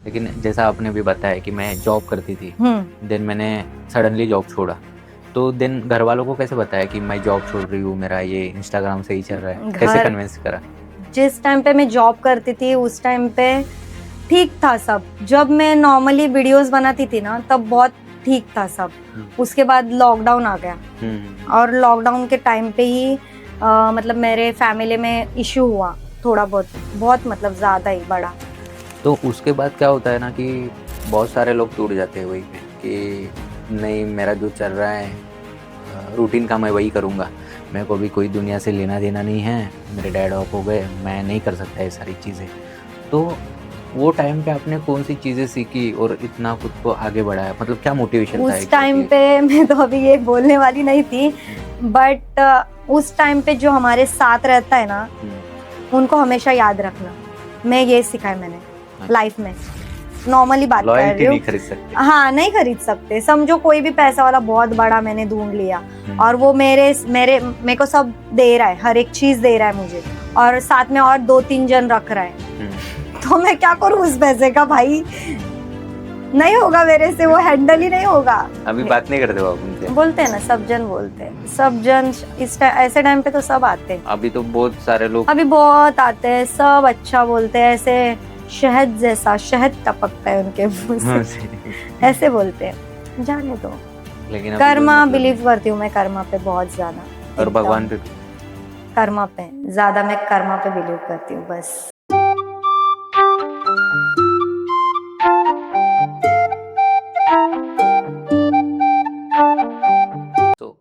लेकिन जैसा आपने भी बताया कि मैं जॉब करती थी, देन मैंने सडनली जॉब छोड़ा। तो देन घर वालों को कैसे बताया कि मैं जॉब छोड़ रही हूँ, मेरा ये इंस्टाग्राम से ही चल रहा है? कैसे घर कन्विंस करा? जिस टाइम पे मैं जॉब करती थी उस टाइम पे ठीक था सब। जब मैं नॉर्मली वीडियोस बनाती थी ना तब बहुत ठीक था सब। उसके बाद लॉकडाउन आ गया और लॉकडाउन के टाइम पे ही मतलब मेरे फैमिली में इशू हुआ थोड़ा बहुत मतलब ज़्यादा ही बड़ा। तो उसके बाद क्या होता है ना कि बहुत सारे लोग टूट जाते हैं वहीं पे कि नहीं, मेरा जो चल रहा है रूटीन का मैं वही करूँगा, मेरे को भी कोई दुनिया से लेना देना नहीं है, मेरे डैड ऑफ हो गए, मैं नहीं कर सकता ये सारी चीज़ें। तो वो टाइम पे आपने कौन सी चीज़ें सीखी और इतना खुद को आगे बढ़ाया? मतलब क्या मोटिवेशन था उस टाइम एग्जैक्टली? पे मैं तो अभी ये बोलने वाली नहीं थी, बट उस टाइम पे जो हमारे साथ रहता है ना उनको हमेशा याद रखना। मैं ये सीखा है मैंने लाइफ में। नॉर्मली बात कर लॉयल्टी रही हूँ। नहीं खरीद सकते। हाँ, नहीं खरीद सकते। समझो कोई भी पैसा वाला बहुत बड़ा मैंने ढूंढ लिया और वो मेरे को सब दे रहा है, हर एक चीज दे रहा है मुझे, और साथ में और 2-3 जन रख रहा है, तो मैं क्या करूँ उस पैसे का? भाई नहीं होगा मेरे से, वो हैंडल ही नहीं होगा। अभी बात नहीं करते हो आप उनसे? बोलते हैं ना, सब जन बोलते हैं, सब जन ऐसे टाइम पे तो सब आते हैं। अभी तो बहुत सारे लोग अभी बहुत आते हैं, सब अच्छा बोलते हैं, ऐसे शहद जैसा शहद टपकता है उनके मुंह से, ऐसे बोलते हैं। जाने दो। लेकिन अभी कोई कर्मा मतलब बिलीव नहीं। करती हूँ मैं, कर्मा पे बहुत ज्यादा। और एकदम भगवान पे कर्मा पे ज्यादा, मैं कर्मा पे बिलीव करती हूँ बस। तो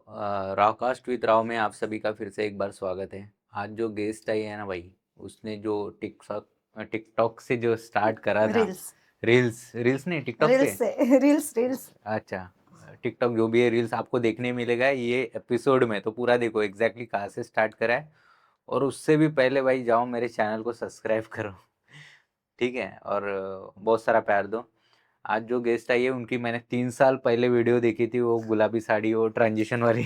रॉकास्ट विद राव में आप सभी का फिर से एक बार स्वागत है। आज जो गेस्ट आई है ना भाई, उसने जो टिकटॉक से जो स्टार्ट करा था, रील्स रील्स रील्स नहीं टिकटॉक पे। रील्स अच्छा, टिकटॉक जो भी है, रील्स आपको देखने मिलेगा ये एपिसोड में, तो पूरा देखो एग्जैक्टली कहाँ से स्टार्ट करा है। और उससे भी पहले भाई जाओ मेरे चैनल को सब्सक्राइब करो, ठीक है? और बहुत सारा प्यार दो। आज जो गेस्ट आई है उनकी मैंने 3 साल पहले वीडियो देखी थी, वो गुलाबी साड़ी वो ट्रांजिशन वाली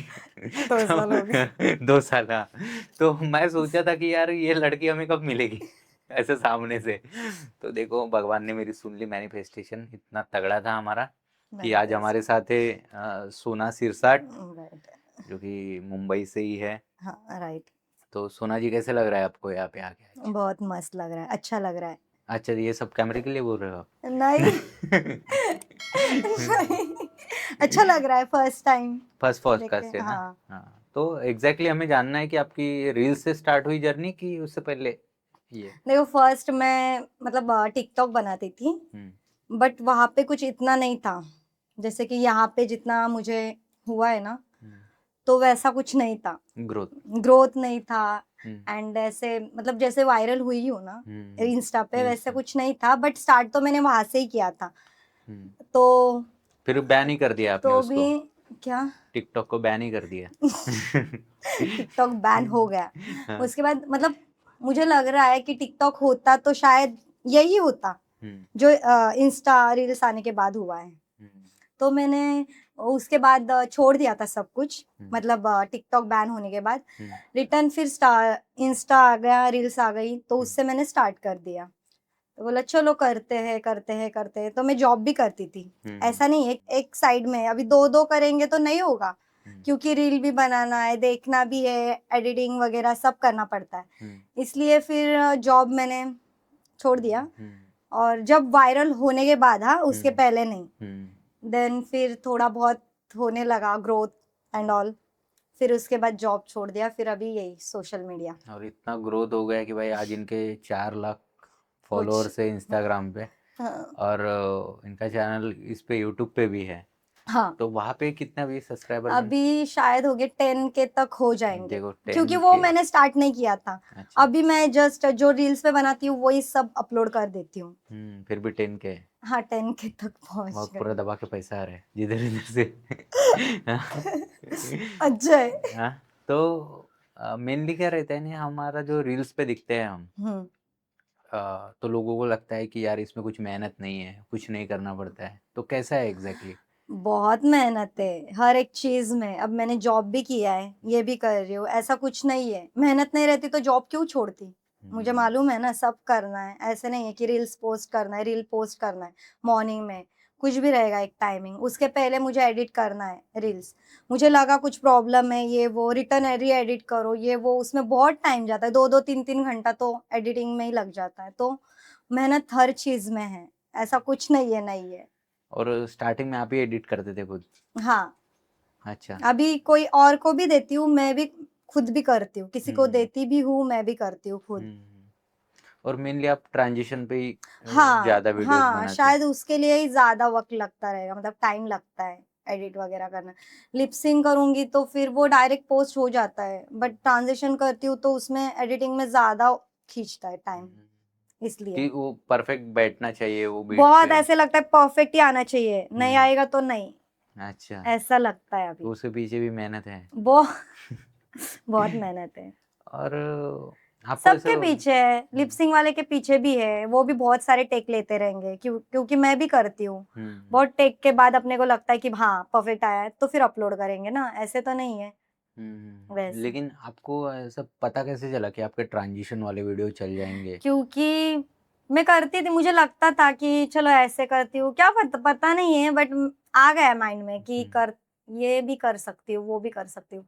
2 साल हो गए। तो 2 साल, हाँ। तो मैं सोचा था कि यार ये लड़की हमें कब मिलेगी ऐसे सामने से। तो देखो भगवान ने मेरी सुन ली, मैनिफेस्टेशन इतना तगड़ा था हमारा कि आज हमारे साथ है सोना सिरसाट, राइट। जो कि मुंबई से ही है। हाँ राइट। तो सोना जी, कैसे लग रहा है आपको यहाँ पे आके आज? बहुत मस्त लग रहा है, अच्छा लग रहा है। अच्छा, ये सब कैमरे के लिए बोल रहे हो नहीं आप? नहीं, अच्छा लग रहा है, फर्स्ट टाइम फर्स्ट देखे। पॉडकास्ट है ना? हाँ हाँ, तो एग्जैक्टली हमें जानना है कि आपकी रील से स्टार्ट हुई जर्नी कि उससे पहले ये? देखो, फर्स्ट मैं मतलब टिकटॉक बनाती थी, हम्म। बट वहाँ पे कुछ इतना नहीं था जैसे कि यहाँ पे जितना मुझे हुआ है ना, तो वैसा कुछ नहीं था। ग्रोथ। ग्रोथ नहीं था। हम्म। एंड ऐसे मतलब जैसे वायरल हुई हूँ ना हम्म। इंस्टा पे, वैसे इंस्टा। कुछ नहीं था, बट स्टार्ट तो मैंने वहां से ही किया था। हम्म। तो फिर बैन ही कर दिया आपने तो भी उसको? क्या, टिकटॉक को बैन ही कर दिया? टिकटॉक बैन हो गया। हाँ। उसके बाद मतलब मुझे लग रहा है कि टिकटॉक होता तो शायद यही होता हम्म। जो इंस्टा रील्स आने के बाद हुआ है। हम्म। तो मैंने उसके बाद छोड़ दिया था सब कुछ, हम्म। मतलब टिकटॉक बैन होने के बाद हम्म। रिटर्न फिर इंस्टा आ गया, रील्स आ गई, तो उससे मैंने स्टार्ट कर दिया। तो बोला चलो करते हैं करते हैं करते हैं। तो मैं जॉब भी करती थी, ऐसा नहीं है एक साइड में। अभी दो दो करेंगे तो नहीं होगा, क्योंकि रील भी बनाना है, देखना भी है, एडिटिंग वगैरह सब करना पड़ता है। इसलिए फिर जॉब मैंने छोड़ दिया। और जब वायरल होने के बाद, हाँ उसके पहले नहीं, देन फिर थोड़ा बहुत होने लगा ग्रोथ एंड ऑल, फिर उसके बाद जॉब छोड़ दिया, फिर अभी यही सोशल मीडिया। और इतना ग्रोथ हो गया कि भाई आज इनके 4 लाख कुछ फॉलोअर्स है इंस्टाग्राम पे। हाँ, और इनका चैनल इस पे यूट्यूब पे भी है। हाँ तो वहाँ पे कितना भी सब्सक्राइबर बन? अभी शायद हो गए 10K तक हो जाएंगे, देखो, क्योंकि 10 वो के। मैंने स्टार्ट नहीं किया था। अच्छा। अभी मैं जस्ट जो रील्स पे बनाती हूँ वही सब अपलोड कर देती हूँ। फिर भी 10 के। हाँ 10K तक पहुंच बहुत पूरा गए। दबा के पैसा आ रहा है जिधर इधर से। हाँ। अच्छा है। हाँ, तो मेनली क्या रहता है ना, हमारा जो रील्स पे दिखते हैं हम, हम्म। तो लोगों को लगता है कि यार इसमें कुछ मेहनत नहीं है, कुछ नहीं करना पड़ता है। तो कैसा है एग्जैक्टली? बहुत मेहनत है हर एक चीज में। अब मैंने जॉब भी किया है, ये भी कर रही हूँ, ऐसा कुछ नहीं है। मेहनत नहीं रहती तो जॉब क्यों छोड़ती? मुझे मालूम है ना सब करना है, ऐसे नहीं है कि रील्स पोस्ट करना है, रील पोस्ट करना है मॉर्निंग में, कुछ भी रहेगा एक टाइमिंग, उसके पहले मुझे एडिट करना है रील्स। मुझे लगा कुछ प्रॉब्लम है ये वो, रिटर्न री एडिट करो ये वो, उसमें बहुत टाइम जाता है, 2-2 3-3 घंटा तो एडिटिंग में ही लग जाता है। तो मेहनत हर चीज में है, ऐसा कुछ नहीं है। और स्टार्टिंग में आप ही एडिट करते थे खुद? हाँ, अच्छा। अभी कोई और को भी देती हूँ, मैं भी खुद भी करती हूँ, किसी को हम्म, देती भी हूँ, मैं भी करती हूँ खुद। और मेनली आप ट्रांजिशन पे ही हाँ ज्यादा वीडियोस हाँ, बनाते हैं? शायद उसके लिए ही ज्यादा वक्त लगता रहेगा, मतलब टाइम लगता है एडिट वगैरह करना। लिपसिंग करूंगी तो फिर वो डायरेक्ट पोस्ट हो जाता है, बट ट्रांजिशन करती हूँ तो उसमें एडिटिंग में ज्यादा खींचता है टाइम, इसलिए कि वो परफेक्ट बैठना चाहिए वो बीट बहुत पे। ऐसे लगता है परफेक्ट ही आना चाहिए, नहीं आएगा तो नहीं, अच्छा, ऐसा लगता है तो अभी। उसके पीछे भी मेहनत है। बहुत बहुत मेहनत है, और आपको ऐसा सबके पीछे है, लिपसिंग वाले के पीछे भी है, वो भी बहुत सारे टेक लेते रहेंगे, क्योंकि मैं भी करती हूँ। बहुत टेक के बाद अपने को लगता है कि हाँ परफेक्ट आया है तो फिर अपलोड करेंगे ना, ऐसे तो नहीं है वैसे। लेकिन आपको ऐसा पता कैसे चला कि आपके ट्रांजिशन वाले वीडियो चल जाएंगे? क्योंकि मैं करती थी, मुझे लगता था कि चलो ऐसे करती हूँ, क्या पता नहीं है, बट आ गया माइंड में कि कर, ये भी कर सकती हूँ वो भी कर सकती हूँ।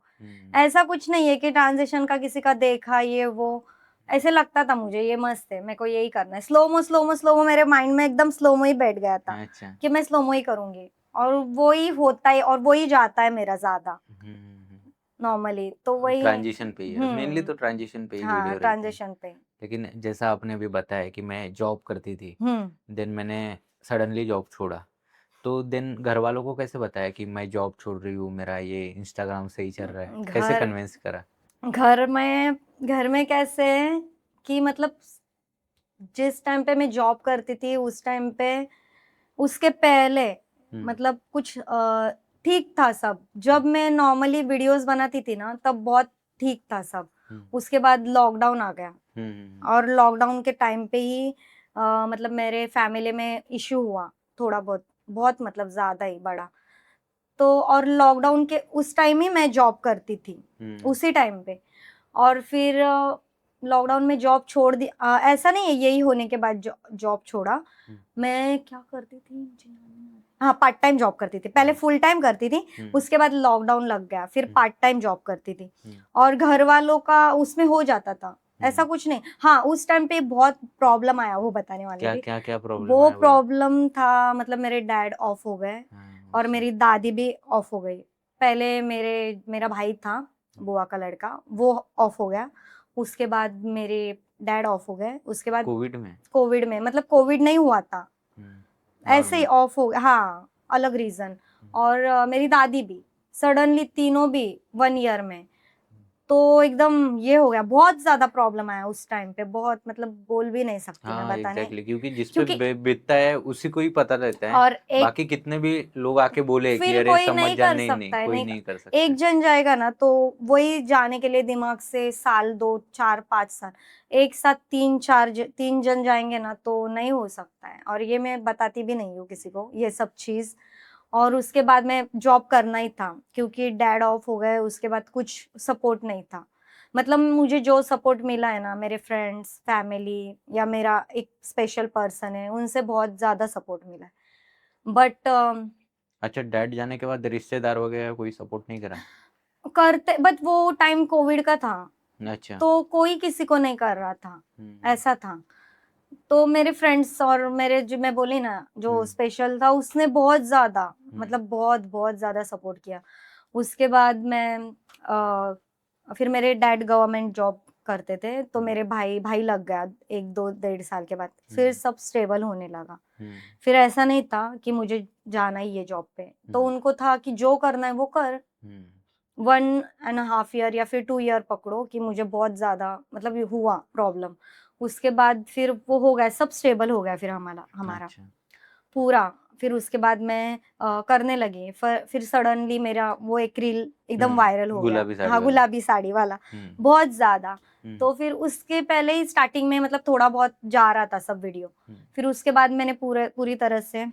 ऐसा कुछ नहीं है कि ट्रांजिशन का किसी का देखा ये वो, ऐसे लगता था मुझे ये मस्त है, मेरे को यही करना है। स्लोमो मेरे माइंड में एकदम स्लोमो ही बैठ गया था अच्छा। कि मैं स्लोमो ही करूंगी, और वो ही होता है और वो ही जाता है मेरा ज्यादा नॉर्मली, तो वही है। ट्रांजिशन पे ही है मेनली, तो ट्रांजिशन पे ही हाँ वीडियो रहते हैं। ट्रांजिशन पे। लेकिन जैसा आपने अभी बताया कि मैं जॉब करती थी, देन मैंने सडनली जॉब छोड़ा, तो देन घर वालों को कैसे बताया कि मैं जॉब छोड़ रही हूँ, मेरा ये इंस्टाग्राम सही चल रहा है, कैसे घर कन्विंस करा? घर में कैसे कि मतलब जिस टाइम पे मैं जॉब करती थी उस टाइम पे, उसके पहले मतलब कुछ ठीक था सब, जब मैं नॉर्मली वीडियोस बनाती थी ना तब बहुत ठीक था सब। उसके बाद लॉकडाउन आ गया, और लॉकडाउन के टाइम पे ही मतलब मेरे फैमिली में इश्यू हुआ थोड़ा बहुत, बहुत मतलब ज्यादा ही बड़ा। तो और लॉकडाउन के उस टाइम ही मैं जॉब करती थी, उसी टाइम पे। और फिर लॉकडाउन में जॉब छोड़ दी, ऐसा नहीं है यही होने के बाद जॉब छोड़ा। मैं क्या करती थी मुझे याद नहीं आ रहा। हाँ, पार्ट टाइम जॉब करती थी, पहले फुल टाइम करती थी, उसके बाद लॉकडाउन लग गया, फिर पार्ट टाइम जॉब करती थी। और घर वालों का उसमें हो जाता था, ऐसा कुछ नहीं। हाँ, उस टाइम पे बहुत प्रॉब्लम आया, वो बताने वाली क्या थी। क्या क्या प्रॉब्लम वो आया भाई? प्रॉब्लम था, मतलब मेरे डैड ऑफ हो गए और मेरी दादी भी ऑफ हो गई। पहले मेरा भाई था, बुआ का लड़का, वो ऑफ हो गया। उसके बाद मेरे डैड ऑफ हो गए, उसके बाद कोविड में, मतलब कोविड नहीं हुआ था, ऐसे ही ऑफ हो गया, हाँ अलग रीजन। और मेरी दादी भी सडनली, तीनों भी 1 ईयर में। तो एकदम ये हो गया, बहुत ज्यादा प्रॉब्लम आया उस टाइम पे, बहुत मतलब बोल भी नहीं सकती मैं हाँ बताने, एग्जैक्टली, क्योंकि जिस पे क्योंकि बीतता है उसी को ही पता रहता है। और एक बाकी कितने भी लोग आके बोले कि फिर अरे कोई समझ नहीं जा, कर नहीं नहीं, सकता है, कोई नहीं नहीं कर एक सकते। जन जाएगा ना तो वही जाने के लिए दिमाग से साल 2 4 5 साल, एक साथ 3 जन जाएंगे ना तो नहीं हो सकता है। और ये मैं बताती भी नहीं हूँ किसी को ये सब चीज। और उसके बाद में जॉब करना ही था, क्योंकि डैड ऑफ हो गए, उसके बाद कुछ सपोर्ट नहीं था। मतलब मुझे जो सपोर्ट मिला है ना, मेरे फ्रेंड्स, फैमिली या मेरा एक स्पेशल पर्सन है, उनसे बहुत ज्यादा सपोर्ट मिला है। बट अच्छा, डैड जाने के बाद रिश्तेदार वगैरह कोई सपोर्ट नहीं करा? करते, बट वो टाइम कोविड का था, अच्छा। तो कोई किसी को नहीं कर रहा था, ऐसा था। तो मेरे फ्रेंड्स और मेरे, जो मैं बोली ना जो स्पेशल था, उसने बहुत ज्यादा, मतलब बहुत बहुत ज्यादा सपोर्ट किया। उसके बाद मैं फिर मेरे डैड गवर्नमेंट जॉब करते थे, तो मेरे भाई लग गया 1 2 1.5 साल के बाद, फिर सब स्टेबल होने लगा। फिर ऐसा नहीं था कि मुझे जाना ही है जॉब पे, तो उनको था कि जो करना है वो कर, 1.5 ईयर या फिर 2 ईयर पकड़ो, कि मुझे बहुत ज्यादा मतलब ये हुआ प्रॉब्लम। उसके बाद फिर वो हो गया, सब स्टेबल हो गया फिर हमारा अच्छा। पूरा। फिर उसके बाद मैं करने लगी, फिर सडनली मेरा वो एक रील एकदम वायरल हो गया, गुलाबी साड़ी हाँ वाला। गुलाबी साड़ी वाला, बहुत ज्यादा। तो फिर उसके पहले ही स्टार्टिंग में मतलब थोड़ा बहुत जा रहा था सब वीडियो, फिर उसके बाद मैंने पूरी तरह से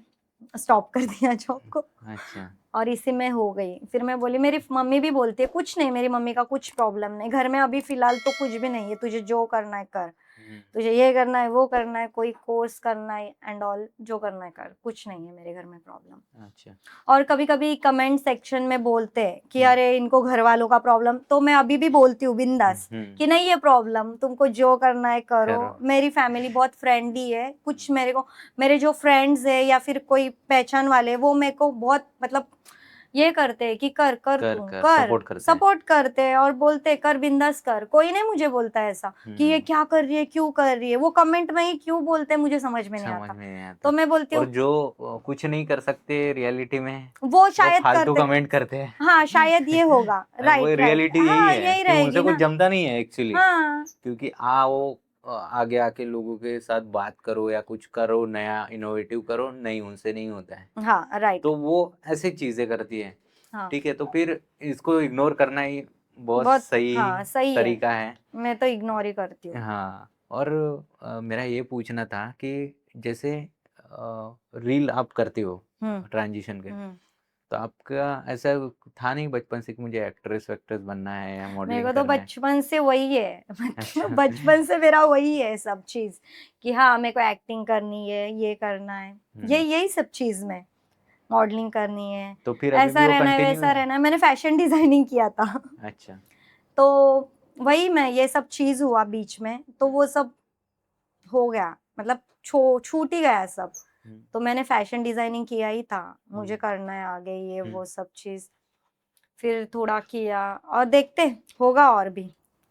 स्टॉप कर दिया जॉब को। अच्छा। और इसी में हो गई। फिर मैं बोली, मेरी मम्मी भी बोलती है कुछ नहीं, मेरी मम्मी का कुछ प्रॉब्लम नहीं घर में, अभी फिलहाल तो कुछ भी नहीं है, तुझे जो करना है कर। तुझे ये करना है, वो करना है, कोई कोर्स करना है एंड ऑल, जो करना है कर, कुछ नहीं है मेरे घर में प्रॉब्लम। अच्छा। और कभी कभी कमेंट सेक्शन में बोलते हैं कि अरे इनको घर वालों का प्रॉब्लम, तो मैं अभी भी बोलती हूँ बिंदास कि नहीं ये प्रॉब्लम, तुमको जो करना है करो। करो। मेरी फैमिली बहुत फ्रेंडली है, कुछ मेरे जो फ्रेंड्स है या फिर कोई पहचान वाले, वो मेरे को बहुत मतलब ये करते हैं कि कर कर कर तू कर कर, सपोर्ट करते हैं। सपोर्ट करते हैं और बोलते हैं कर बिंदास कर। कोई नहीं मुझे बोलता है ऐसा कि ये क्या कर रही है, क्यों कर रही है, वो कमेंट में ही क्यों बोलते हैं मुझे समझ में नहीं समझ आता। में नहीं आता। तो मैं बोलती और हूँ जो कुछ नहीं कर सकते रियलिटी में, वो शायद फालतू करते, कमेंट करते हैं। हाँ शायद ये होगा। वो राइट राइट, रियलिटी यही हाँ है यही कि उनसे रहेगी कुछ ना। जमता नहीं है एक्चुअली। हाँ क्योंकि वो आगे आके लोगों के साथ बात करो या कुछ करो, नया इनोवेटिव करो, नहीं उनसे नहीं होता है। हाँ राइट। तो वो ऐसी चीजें करती है। हाँ ठीक है, तो फिर इसको इग्नोर करना ही बहुत बहुत, सही हाँ सही है, तरीका है। मैं तो इग्नोर ही करती हूँ। हाँ। और मेरा ये पूछना था कि जैसे रील आप करती हो ट्रांजिशन के, हम्म। तो आपका ऐसा था नहीं बचपन से कि मुझे एक्ट्रेस वेक्ट्रेस बनना है या मेरे मॉडलिंग को तो करना है? बचपन से वही है मतलब अच्छा। बचपन से मेरा वही है सब चीज कि हाँ मेरे को एक्टिंग करनी है, ये करना है, यही सब चीज में मॉडलिंग करनी है, तो फिर अभी भी ऐसा वो रहना है, कंटिन्यू वैसा है? रहना है। मैंने फैशन डिजाइनिंग किया था अच्छा। तो वही मैं, ये सब चीज हुआ बीच में, तो वो सब हो गया, मतलब छूट ही गया सब। तो मैंने फैशन डिजाइनिंग किया ही था, मुझे करना है आगे ये वो सब चीज। फिर थोड़ा किया और देखते होगा, और भी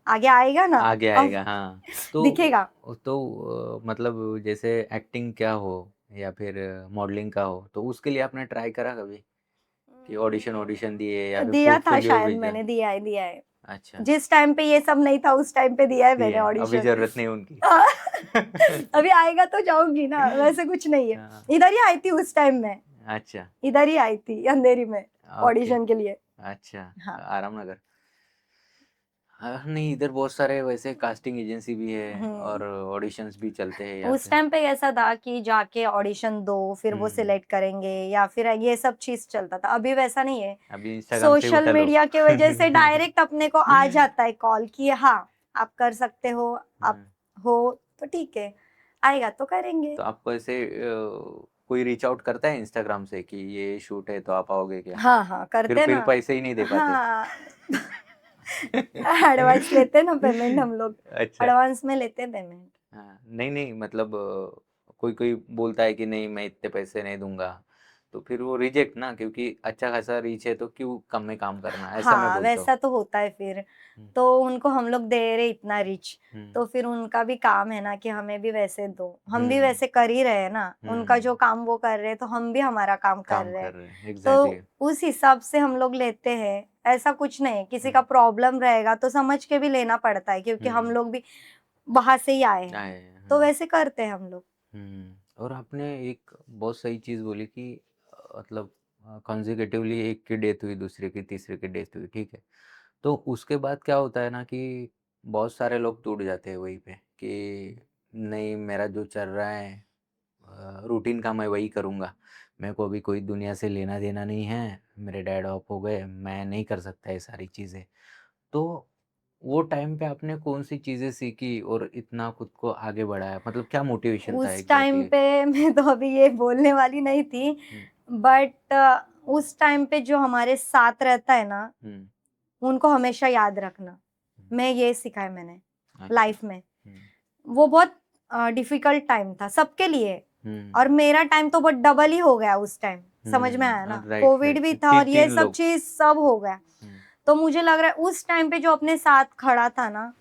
आगे आएगा ना, आगे अब आएगा, हाँ। तो दिखेगा। मतलब जैसे एक्टिंग क्या हो या फिर मॉडलिंग का हो, तो उसके लिए आपने ट्राई करा कभी कि ऑडिशन ऑडिशन दिए या फिर दिया था पोर्टफोलियो शायद, भेजा? मैंने दिया है, दिया है। अच्छा। जिस टाइम पे ये सब नहीं था उस टाइम पे दिया है दिए मैंने हैं, अभी ऑडिशन जरूरत नहीं उनकी। अभी आएगा तो जाऊंगी ना, वैसे कुछ नहीं है। हाँ। इधर ही आई थी उस टाइम में, अच्छा। इधर ही आई थी अंधेरी में ओके। ऑडिशन के लिए। अच्छा। हाँ। आराम नगर। हाँ, नहीं इधर बहुत सारे वैसे कास्टिंग एजेंसी भी है और ऑडिशंस भी चलते हैं यहाँ उस पे। टाइम पे ऐसा था कि जाके ऑडिशन दो, फिर वो हम्म। सिलेक्ट करेंगे या फिर ये सब चीज चलता था। अभी वैसा नहीं है, अभी इंस्टाग्राम से सोशल उठा लो। मीडिया के वजह से डायरेक्ट अपने को आ जाता है कॉल कि हाँ आप कर सकते हो, आप हो, तो ठीक है, आएगा तो करेंगे। तो आपको ऐसे कोई रीच आउट करता है इंस्टाग्राम से कि ये शूट है तो आप आओगे क्या? हाँ हाँ करते फिर ना। पैसे ही नहीं दे पाते? हाँ एडवांस लेते ना पेमेंट हम लोग, अच्छा। एडवांस में लेते पेमेंट। हाँ, नहीं नहीं मतलब कोई कोई बोलता है कि नहीं मैं इतने पैसे नहीं दूंगा, तो फिर वो रिजेक्ट ना, क्योंकि अच्छा खासा रीच है तो क्यों कम में काम करना, ऐसा मैं हाँ बोलता हूँ। वैसा तो होता है फिर, हम्म। तो उनको हम लोग दे रहे इतना रिच, हम्म। तो फिर उनका भी काम है ना कि हमें भी वैसे दो, हम भी हम्म। वैसे कर ही रहे हैं ना, उनका जो हम्म। काम वो कर रहे हैं तो हम भी हमारा काम कर काम रहे हैं। कर रहे हैं, एग्जैक्टली। तो उस हिसाब से हम लोग लेते हैं, ऐसा कुछ नहीं। किसी का प्रॉब्लम रहेगा तो समझ के भी लेना पड़ता है, क्योंकि हम लोग भी बाहर से ही आए हैं, आए। तो वैसे करते हैं हम लोग। और आपने एक बहुत सही चीज़ बोली कि मतलब कॉन्जिक्यूटिवली एक की डेथ हुई, दूसरे की, तीसरे की डेथ हुई, ठीक है। तो उसके बाद क्या होता है ना कि बहुत सारे लोग टूट जाते हैं वहीं पे कि नहीं मेरा जो चल रहा है रूटीन का मैं वही करूँगा, मेरे को अभी कोई दुनिया से लेना देना नहीं है, मेरे डैड ऑफ हो गए, मैं नहीं कर सकता ये सारी चीज़ें। तो वो टाइम पे आपने कौन सी चीज़ें सीखी और इतना खुद को आगे बढ़ाया, मतलब क्या मोटिवेशन था उस टाइम एग्जैक्टली? पे मैं तो अभी ये बोलने वाली नहीं थी, बट उस टाइम पे जो हमारे साथ रहता है ना, उनको हमेशा याद रखना। मैं ये सीखा है मैंने अच्छा। लाइफ में। वो बहुत डिफिकल्ट टाइम था सबके लिए, और मेरा टाइम तो बहुत डबल ही हो गया उस टाइम, समझ में आया ना, राइट कोविड भी राइट, था और ये तीन सब लोग। चीज सब हो गया। तो मुझे लग रहा है उस टाइम पे जो अपने साथ खड़ा था ना,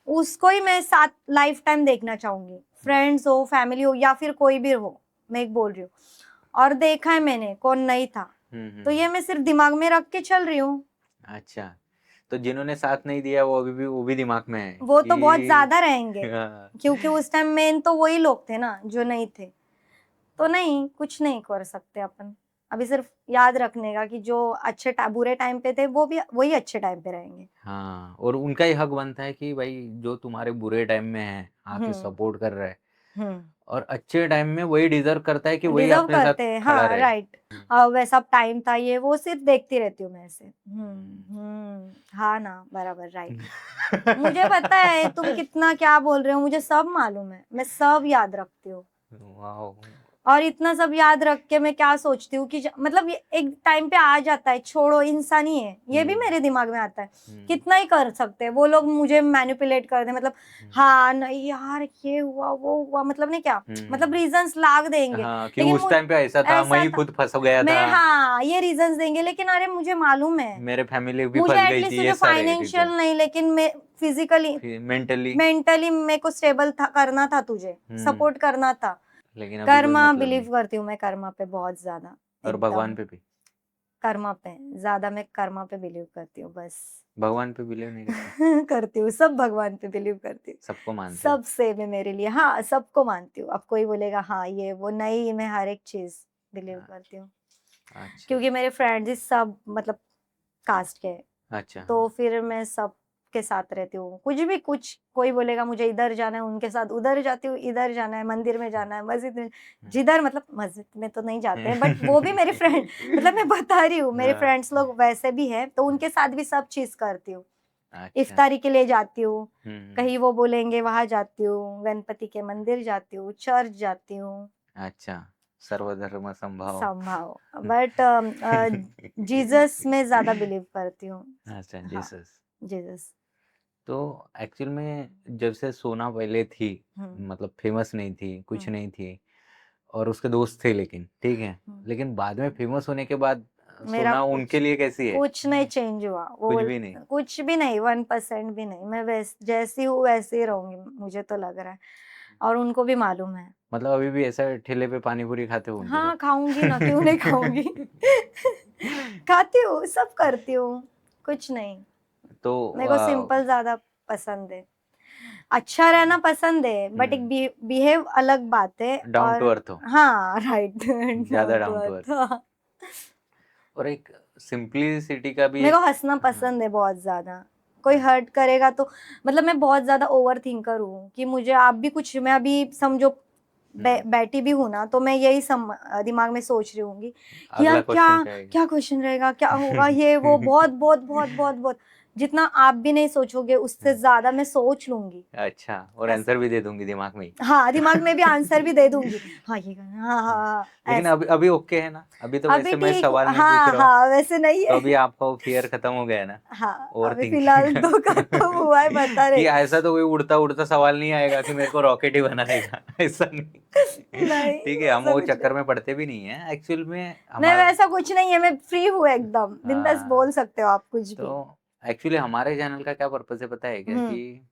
उसको ही मैं साथ लाइफ टाइम देखना चाहूंगी, फ्रेंड्स हो, फैमिली हो, या फिर कोई भी हो, मैं एक बोल रही हूँ। और देखा है मैंने कौन नहीं था, तो ये मैं सिर्फ दिमाग में रख के चल रही हूँ। अच्छा, तो जिन्होंने साथ नहीं दिया वो भी दिमाग में है वो तो बहुत कि ज्यादा रहेंगे, हाँ। क्योंकि उस टाइम मेन तो वही लोग थे ना जो नहीं थे। तो नहीं, कुछ नहीं कर सकते अपन, अभी सिर्फ याद रखने का कि जो अच्छे बुरे टाइम पे थे वो भी वही अच्छे टाइम पे रहेंगे। हाँ, और उनका ही हक बनता है कि भाई जो तुम्हारे बुरे टाइम में है आके हम्म सपोर्ट कर रहा है, हम्म और अच्छे टाइम में वही डिजर्व करता है कि वही डिजर्व अपने साथ करते हैं, खड़ा हाँ रहे। राइट। वैसा टाइम था, ये वो सिर्फ देखती रहती हूँ मैं ऐसे। हाँ ना, बराबर राइट। मुझे पता है तुम कितना क्या बोल रहे हो, मुझे सब मालूम है, मैं सब याद रखती हूँ। वाओ। और इतना सब याद रख के मैं क्या सोचती हूँ कि मतलब ये एक टाइम पे आ जाता है, छोड़ो इंसान ही है, ये भी मेरे दिमाग में आता है। कितना ही कर सकते हैं वो लोग, मुझे मैनिपुलेट कर दे, मतलब हाँ नहीं यार ये हुआ वो हुआ, मतलब नहीं क्या, मतलब रीजंस लाग देंगे। हाँ कि लेकिन उस टाइम पे ऐसा था, मैं ही था, खुद फंस गया मैं था, हाँ ये रीजंस देंगे, लेकिन अरे मुझे मालूम है, मेरे फैमिली भी मुझे फंस गई एटलीस्ट थी, ये तुझे सारे फाइनेंशियल रीजन, नहीं, लेकिन मैं फिजिकली मेंटली। मेंटली मेरे को स्टेबल था, करना था तुझे, सपोर्ट करना था। लेकिन अभी कोई कर्मा मतलब नहीं। बिलीव करती हूँ मैं, कर्मा पे बहुत ज्यादा, और एकदम भगवान पे भी? कर्मा पे ज्यादा, मैं कर्मा पे बिलीव करती हूँ बस। भगवान पे बिलीव नहीं करते? करती हूँ, सब भगवान पे बिलीव करती हूँ, सबको मानते हो? सब सेम है मेरे लिए, हाँ सबको मानती हूँ। अब कोई बोलेगा हाँ ये वो, नहीं मैं हर एक चीज बिलीव करती हूँ, अच्छा क्योंकि मेरे फ्रेंड्स ही सब मतलब कास्ट के हैं, अच्छा। तो फिर मैं सब के साथ रहती हूँ। कुछ कोई बोलेगा मुझे इधर जाना है, उनके साथ उधर जाती हूँ, इधर जाना है, मंदिर में जाना है, मस्जिद में, जिधर मतलब मस्जिद में तो नहीं जाते हैं, बट वो भी मेरे फ्रेंड मतलब मैं बता रही हूँ, मेरे फ्रेंड्स लोग वैसे भी हैं, तो उनके साथ भी सब चीज करती हूँ। अच्छा। इफ्तारी के लिए जाती हूँ, कहीं वो बोलेंगे वहां जाती हूँ, गणपति के मंदिर जाती हूँ, चर्च जाती हूँ, अच्छा, सर्वधर्म संभाव। संभाव। बट जीसस में ज्यादा बिलीव करती हूँ। अच्छा, हाँ जीसस। जीसस। तो एक्चुअल में जब से सोना पहले थी, हम्म मतलब फेमस नहीं थी, कुछ हम्म नहीं थी, और उसके दोस्त थे, लेकिन ठीक है, हम्म। लेकिन बाद में फेमस होने के बाद मेरा सोना उनके लिए कैसी है? कुछ नहीं चेंज हुआ, वो कुछ भी नहीं? कुछ भी नहीं, 1% भी नहीं, मैं जैसी हूँ वैसे ही रहूंगी, मुझे तो लग रहा है, और उनको भी मालूम है। मतलब अभी भी ऐसा ठेले पे पानी पूरी खाते हो उनके हाँ साथ? खाऊंगी ना, क्यों नहीं खाऊंगी। खाती हूँ, सब करती हूँ, कुछ नहीं। तो मेरे को सिंपल ज्यादा पसंद है, अच्छा रहना पसंद है, बट एक बिहेव अलग बात है। डाउन टू और अर्थ हो, हाँ राइट, ज्यादा down to down to earth, earth. और एक सिंपलिसिटी का भी मेरे एक। को हंसना हाँ, पसंद है बहुत ज्यादा, कोई हर्ट करेगा तो, मतलब मैं बहुत ज्यादा ओवर थिंकर हूँ कि मुझे आप भी कुछ, मैं अभी समझो बैठी भी हूँ ना, तो मैं यही दिमाग में सोच रही हूँगी कि अगला यार क्या क्वेश्चन क्या क्या क्वेश्चन रहेगा, क्या होगा, ये वो, बहुत बहुत बहुत बहुत बहुत, जितना आप भी नहीं सोचोगे उससे ज्यादा मैं सोच लूंगी। अच्छा, और ऐसा, आंसर भी दे दूंगी दिमाग में ही। हाँ दिमाग में भी आंसर भी दे दूंगी, हाँ ये करना, हाँ हाँ हाँ लेकिन ऐसा। अभी अभी ओके है ना? अभी तो अभी वैसे मैं ठीक, सवाल नहीं पूछ हाँ रहा हूँ, हाँ वैसे नहीं तो है। अभी आपका वो फियर खत्म हो गया है ना, हाँ ओवर अभी थिंकिंग फिलहाल का? तो खत्म हुआ है, बता कि रहे। ऐसा तो कोई उड़ता उड़ता सवाल नहीं आएगा कि मेरे को रॉकेट ही बना देगा, ऐसा नहीं। नहीं ठीक है, हम वैसा वो कुछ नहीं, चक्कर में पड़ते भी नहीं है एक्चुअल में नहीं हमारा। वैसा कुछ नहीं है, मैं फ्री हूँ एकदम, बिंदास हाँ, बोल सकते हो आप कुछ तो भी। एक्चुअली हमारे चैनल का क्या पर्पस है पता है क्या? हम्म कि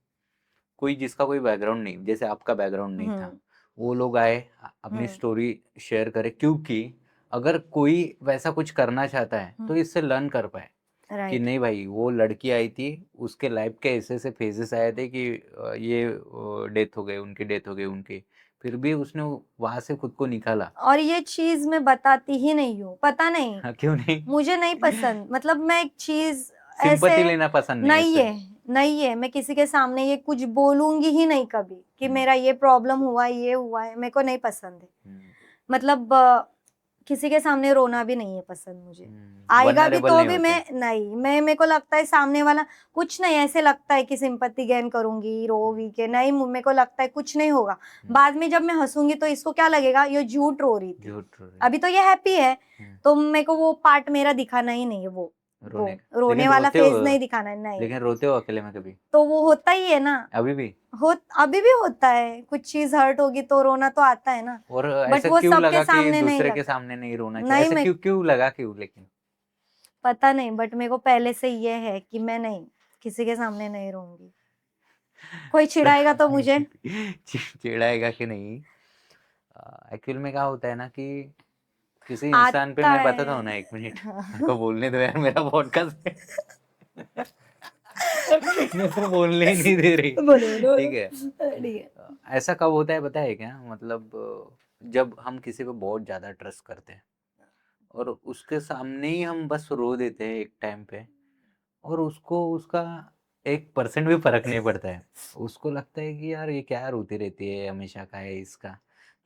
कोई जिसका कोई बैकग्राउंड नहीं, जैसे आपका बैकग्राउंड नहीं था, हम्म वो लोग आए, अपनी हम्म स्टोरी शेयर करे, क्योंकि अगर कोई वैसा कुछ करना चाहता है तो इससे लर्न कर पाए कि राइट। नहीं भाई, वो लड़की आई थी, उसके लाइफ के ऐसे ऐसे फेजेस आए थे कि ये डेथ हो गए, उनकी डेथ हो गई उनकी, फिर भी उसने वहां से खुद को निकाला। और ये चीज मैं बताती ही नहीं हूँ, पता नहीं, हाँ, क्यों नहीं? मुझे नहीं पसंद, मतलब मैं एक चीज ऐसे, सिंपैथी लेना पसंद नहीं है नहीं इससे। है, नहीं है, मैं किसी के सामने ये कुछ बोलूंगी ही नहीं कभी कि हम्म, मेरा ये प्रॉब्लम हुआ, ये हुआ है, मेरे को नहीं पसंद है। हम्म, मतलब किसी के सामने रोना भी नहीं है पसंद मुझे, आएगा भी वल्नरेबल तो नहीं भी होते मैं हैं। नहीं, मैं मेरे को लगता है सामने वाला कुछ नहीं, ऐसे लगता है कि सिंपत्ति गेन करूंगी, रोवी के नहीं, मेरे को लगता है कुछ नहीं होगा। बाद में जब मैं हंसूंगी तो इसको क्या लगेगा, ये झूठ रो रही थी, झूठ रो रहे अभी तो ये हैप्पी है, हैं। तो मेरे को वो पार्ट मेरा दिखाना ही नहीं है, वो रोने का, रोने लेकिन वाला रोते हो, फेज नहीं दिखाना है, नहीं। लेकिन रोते हो अकेले में कभी? तो वो होता ही है ना, अभी भी? हो अभी भी होता है, कुछ चीज हर्ट होगी तो रोना तो आता है ना, और बट ऐसा वो क्यों सबके लगा कि सामने नहीं दूसरे के लगता। सामने नहीं रोना चाहिए? नहीं ऐसा मैं, क्यों क्यों लगा, क्यों लेकिन? पता नहीं, बट मेरे को पहले से ये है कि मैं नहीं, किसी के सामने नहीं रहूंगी, कोई चिढ़ाएगा तो मुझे। चिढ़ाएगा कि नहीं? एक्चुअल में क्या होता है ना कि किसी इंसान पे, आता मैं बताता हूँ ना, है। 1 मिनट मेरे को बोलने दो यार, मेरा पॉडकास्ट है। मेरे को बोलने ही नहीं दे रही। बोलो बोलो ठीक है, बोलो, ठीक है। ऐसा कब होता है पता है क्या? मतलब जब हम किसी पे बहुत ज्यादा ट्रस्ट करते हैं और उसके सामने ही हम बस रो देते हैं एक टाइम पे, और उसको उसका 1% भी फर्क नहीं पड़ता है, उसको लगता है कि यार ये क्या रोती रहती है, हमेशा का है इसका,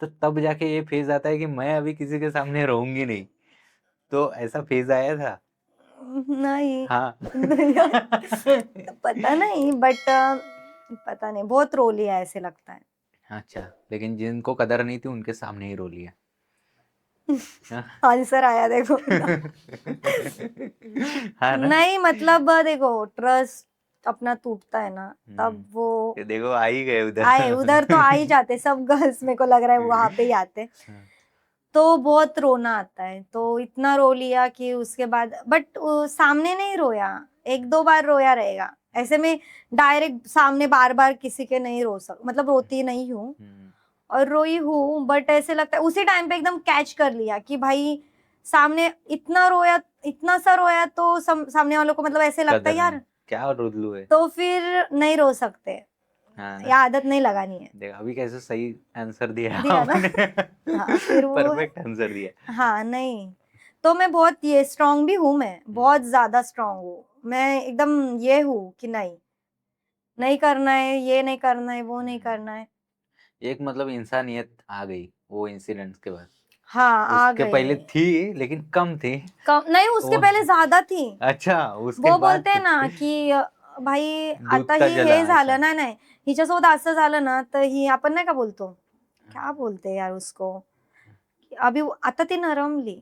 तो तब जाके ये फेज आता है कि मैं अभी किसी के सामने रहूंगी नहीं। तो ऐसा फेज आया था? नहीं हाँ। पता नहीं, बट पता नहीं, बहुत रो लिया ऐसे लगता है। अच्छा, लेकिन जिनको कदर नहीं थी उनके सामने ही रो लिया। हाँ। आंसर आया देखो। हाँ ना। नहीं मतलब देखो, ट्रस्ट अपना टूटता है ना, तब वो ये देखो आ ही गए उधर। आए उधर तो आ ही जाते सब गर्ल्स, मेरे को लग रहा है वहां पे ही आते। हाँ। तो बहुत रोना आता है, तो इतना रो लिया कि उसके बाद, बट सामने नहीं रोया, एक दो बार रोया रहेगा, ऐसे में डायरेक्ट सामने बार बार किसी के नहीं रो सक, मतलब रोती नहीं हूँ और रोई हूँ, बट ऐसे लगता है उसी टाइम पे एकदम कैच कर लिया कि भाई सामने इतना रोया, इतना सा रोया, तो सामने वालों को मतलब ऐसे लगता कदर है यार, नहीं, क्या रुदलू है। तो फिर नहीं रो सकते, हाँ ये ना। आदत नहीं लगानी है। देखा अभी कैसे सही आंसर दिया दिया ना। आपने। हाँ फिर वो है। परफेक्ट आंसर दिया। हाँ नहीं, तो मैं बहुत ये स्ट्रांग भी हूँ, मैं बहुत ज्यादा स्ट्रांग हूँ, मैं एकदम ये हूँ कि नहीं, नहीं करना है, ये नहीं करना है, वो नहीं करना है। एक मतलब इंसानियत आ गई वो इंसिडेंट्स के बाद। हाँ आ उसके गए। पहले थी लेकिन कम थी। कम नहीं, उसके वो पहले ज्यादा थी। अच्छा, उसके वो बाद बोलते हैं ना की भाई दूध आता का ही जला हे अच्छा। झालं ना, नाही हिच्यासोबत असं झालं ना, तर ही आपण नाही का बोलतो, क्या बोलते यार उसको, अभी आता ती नरमली,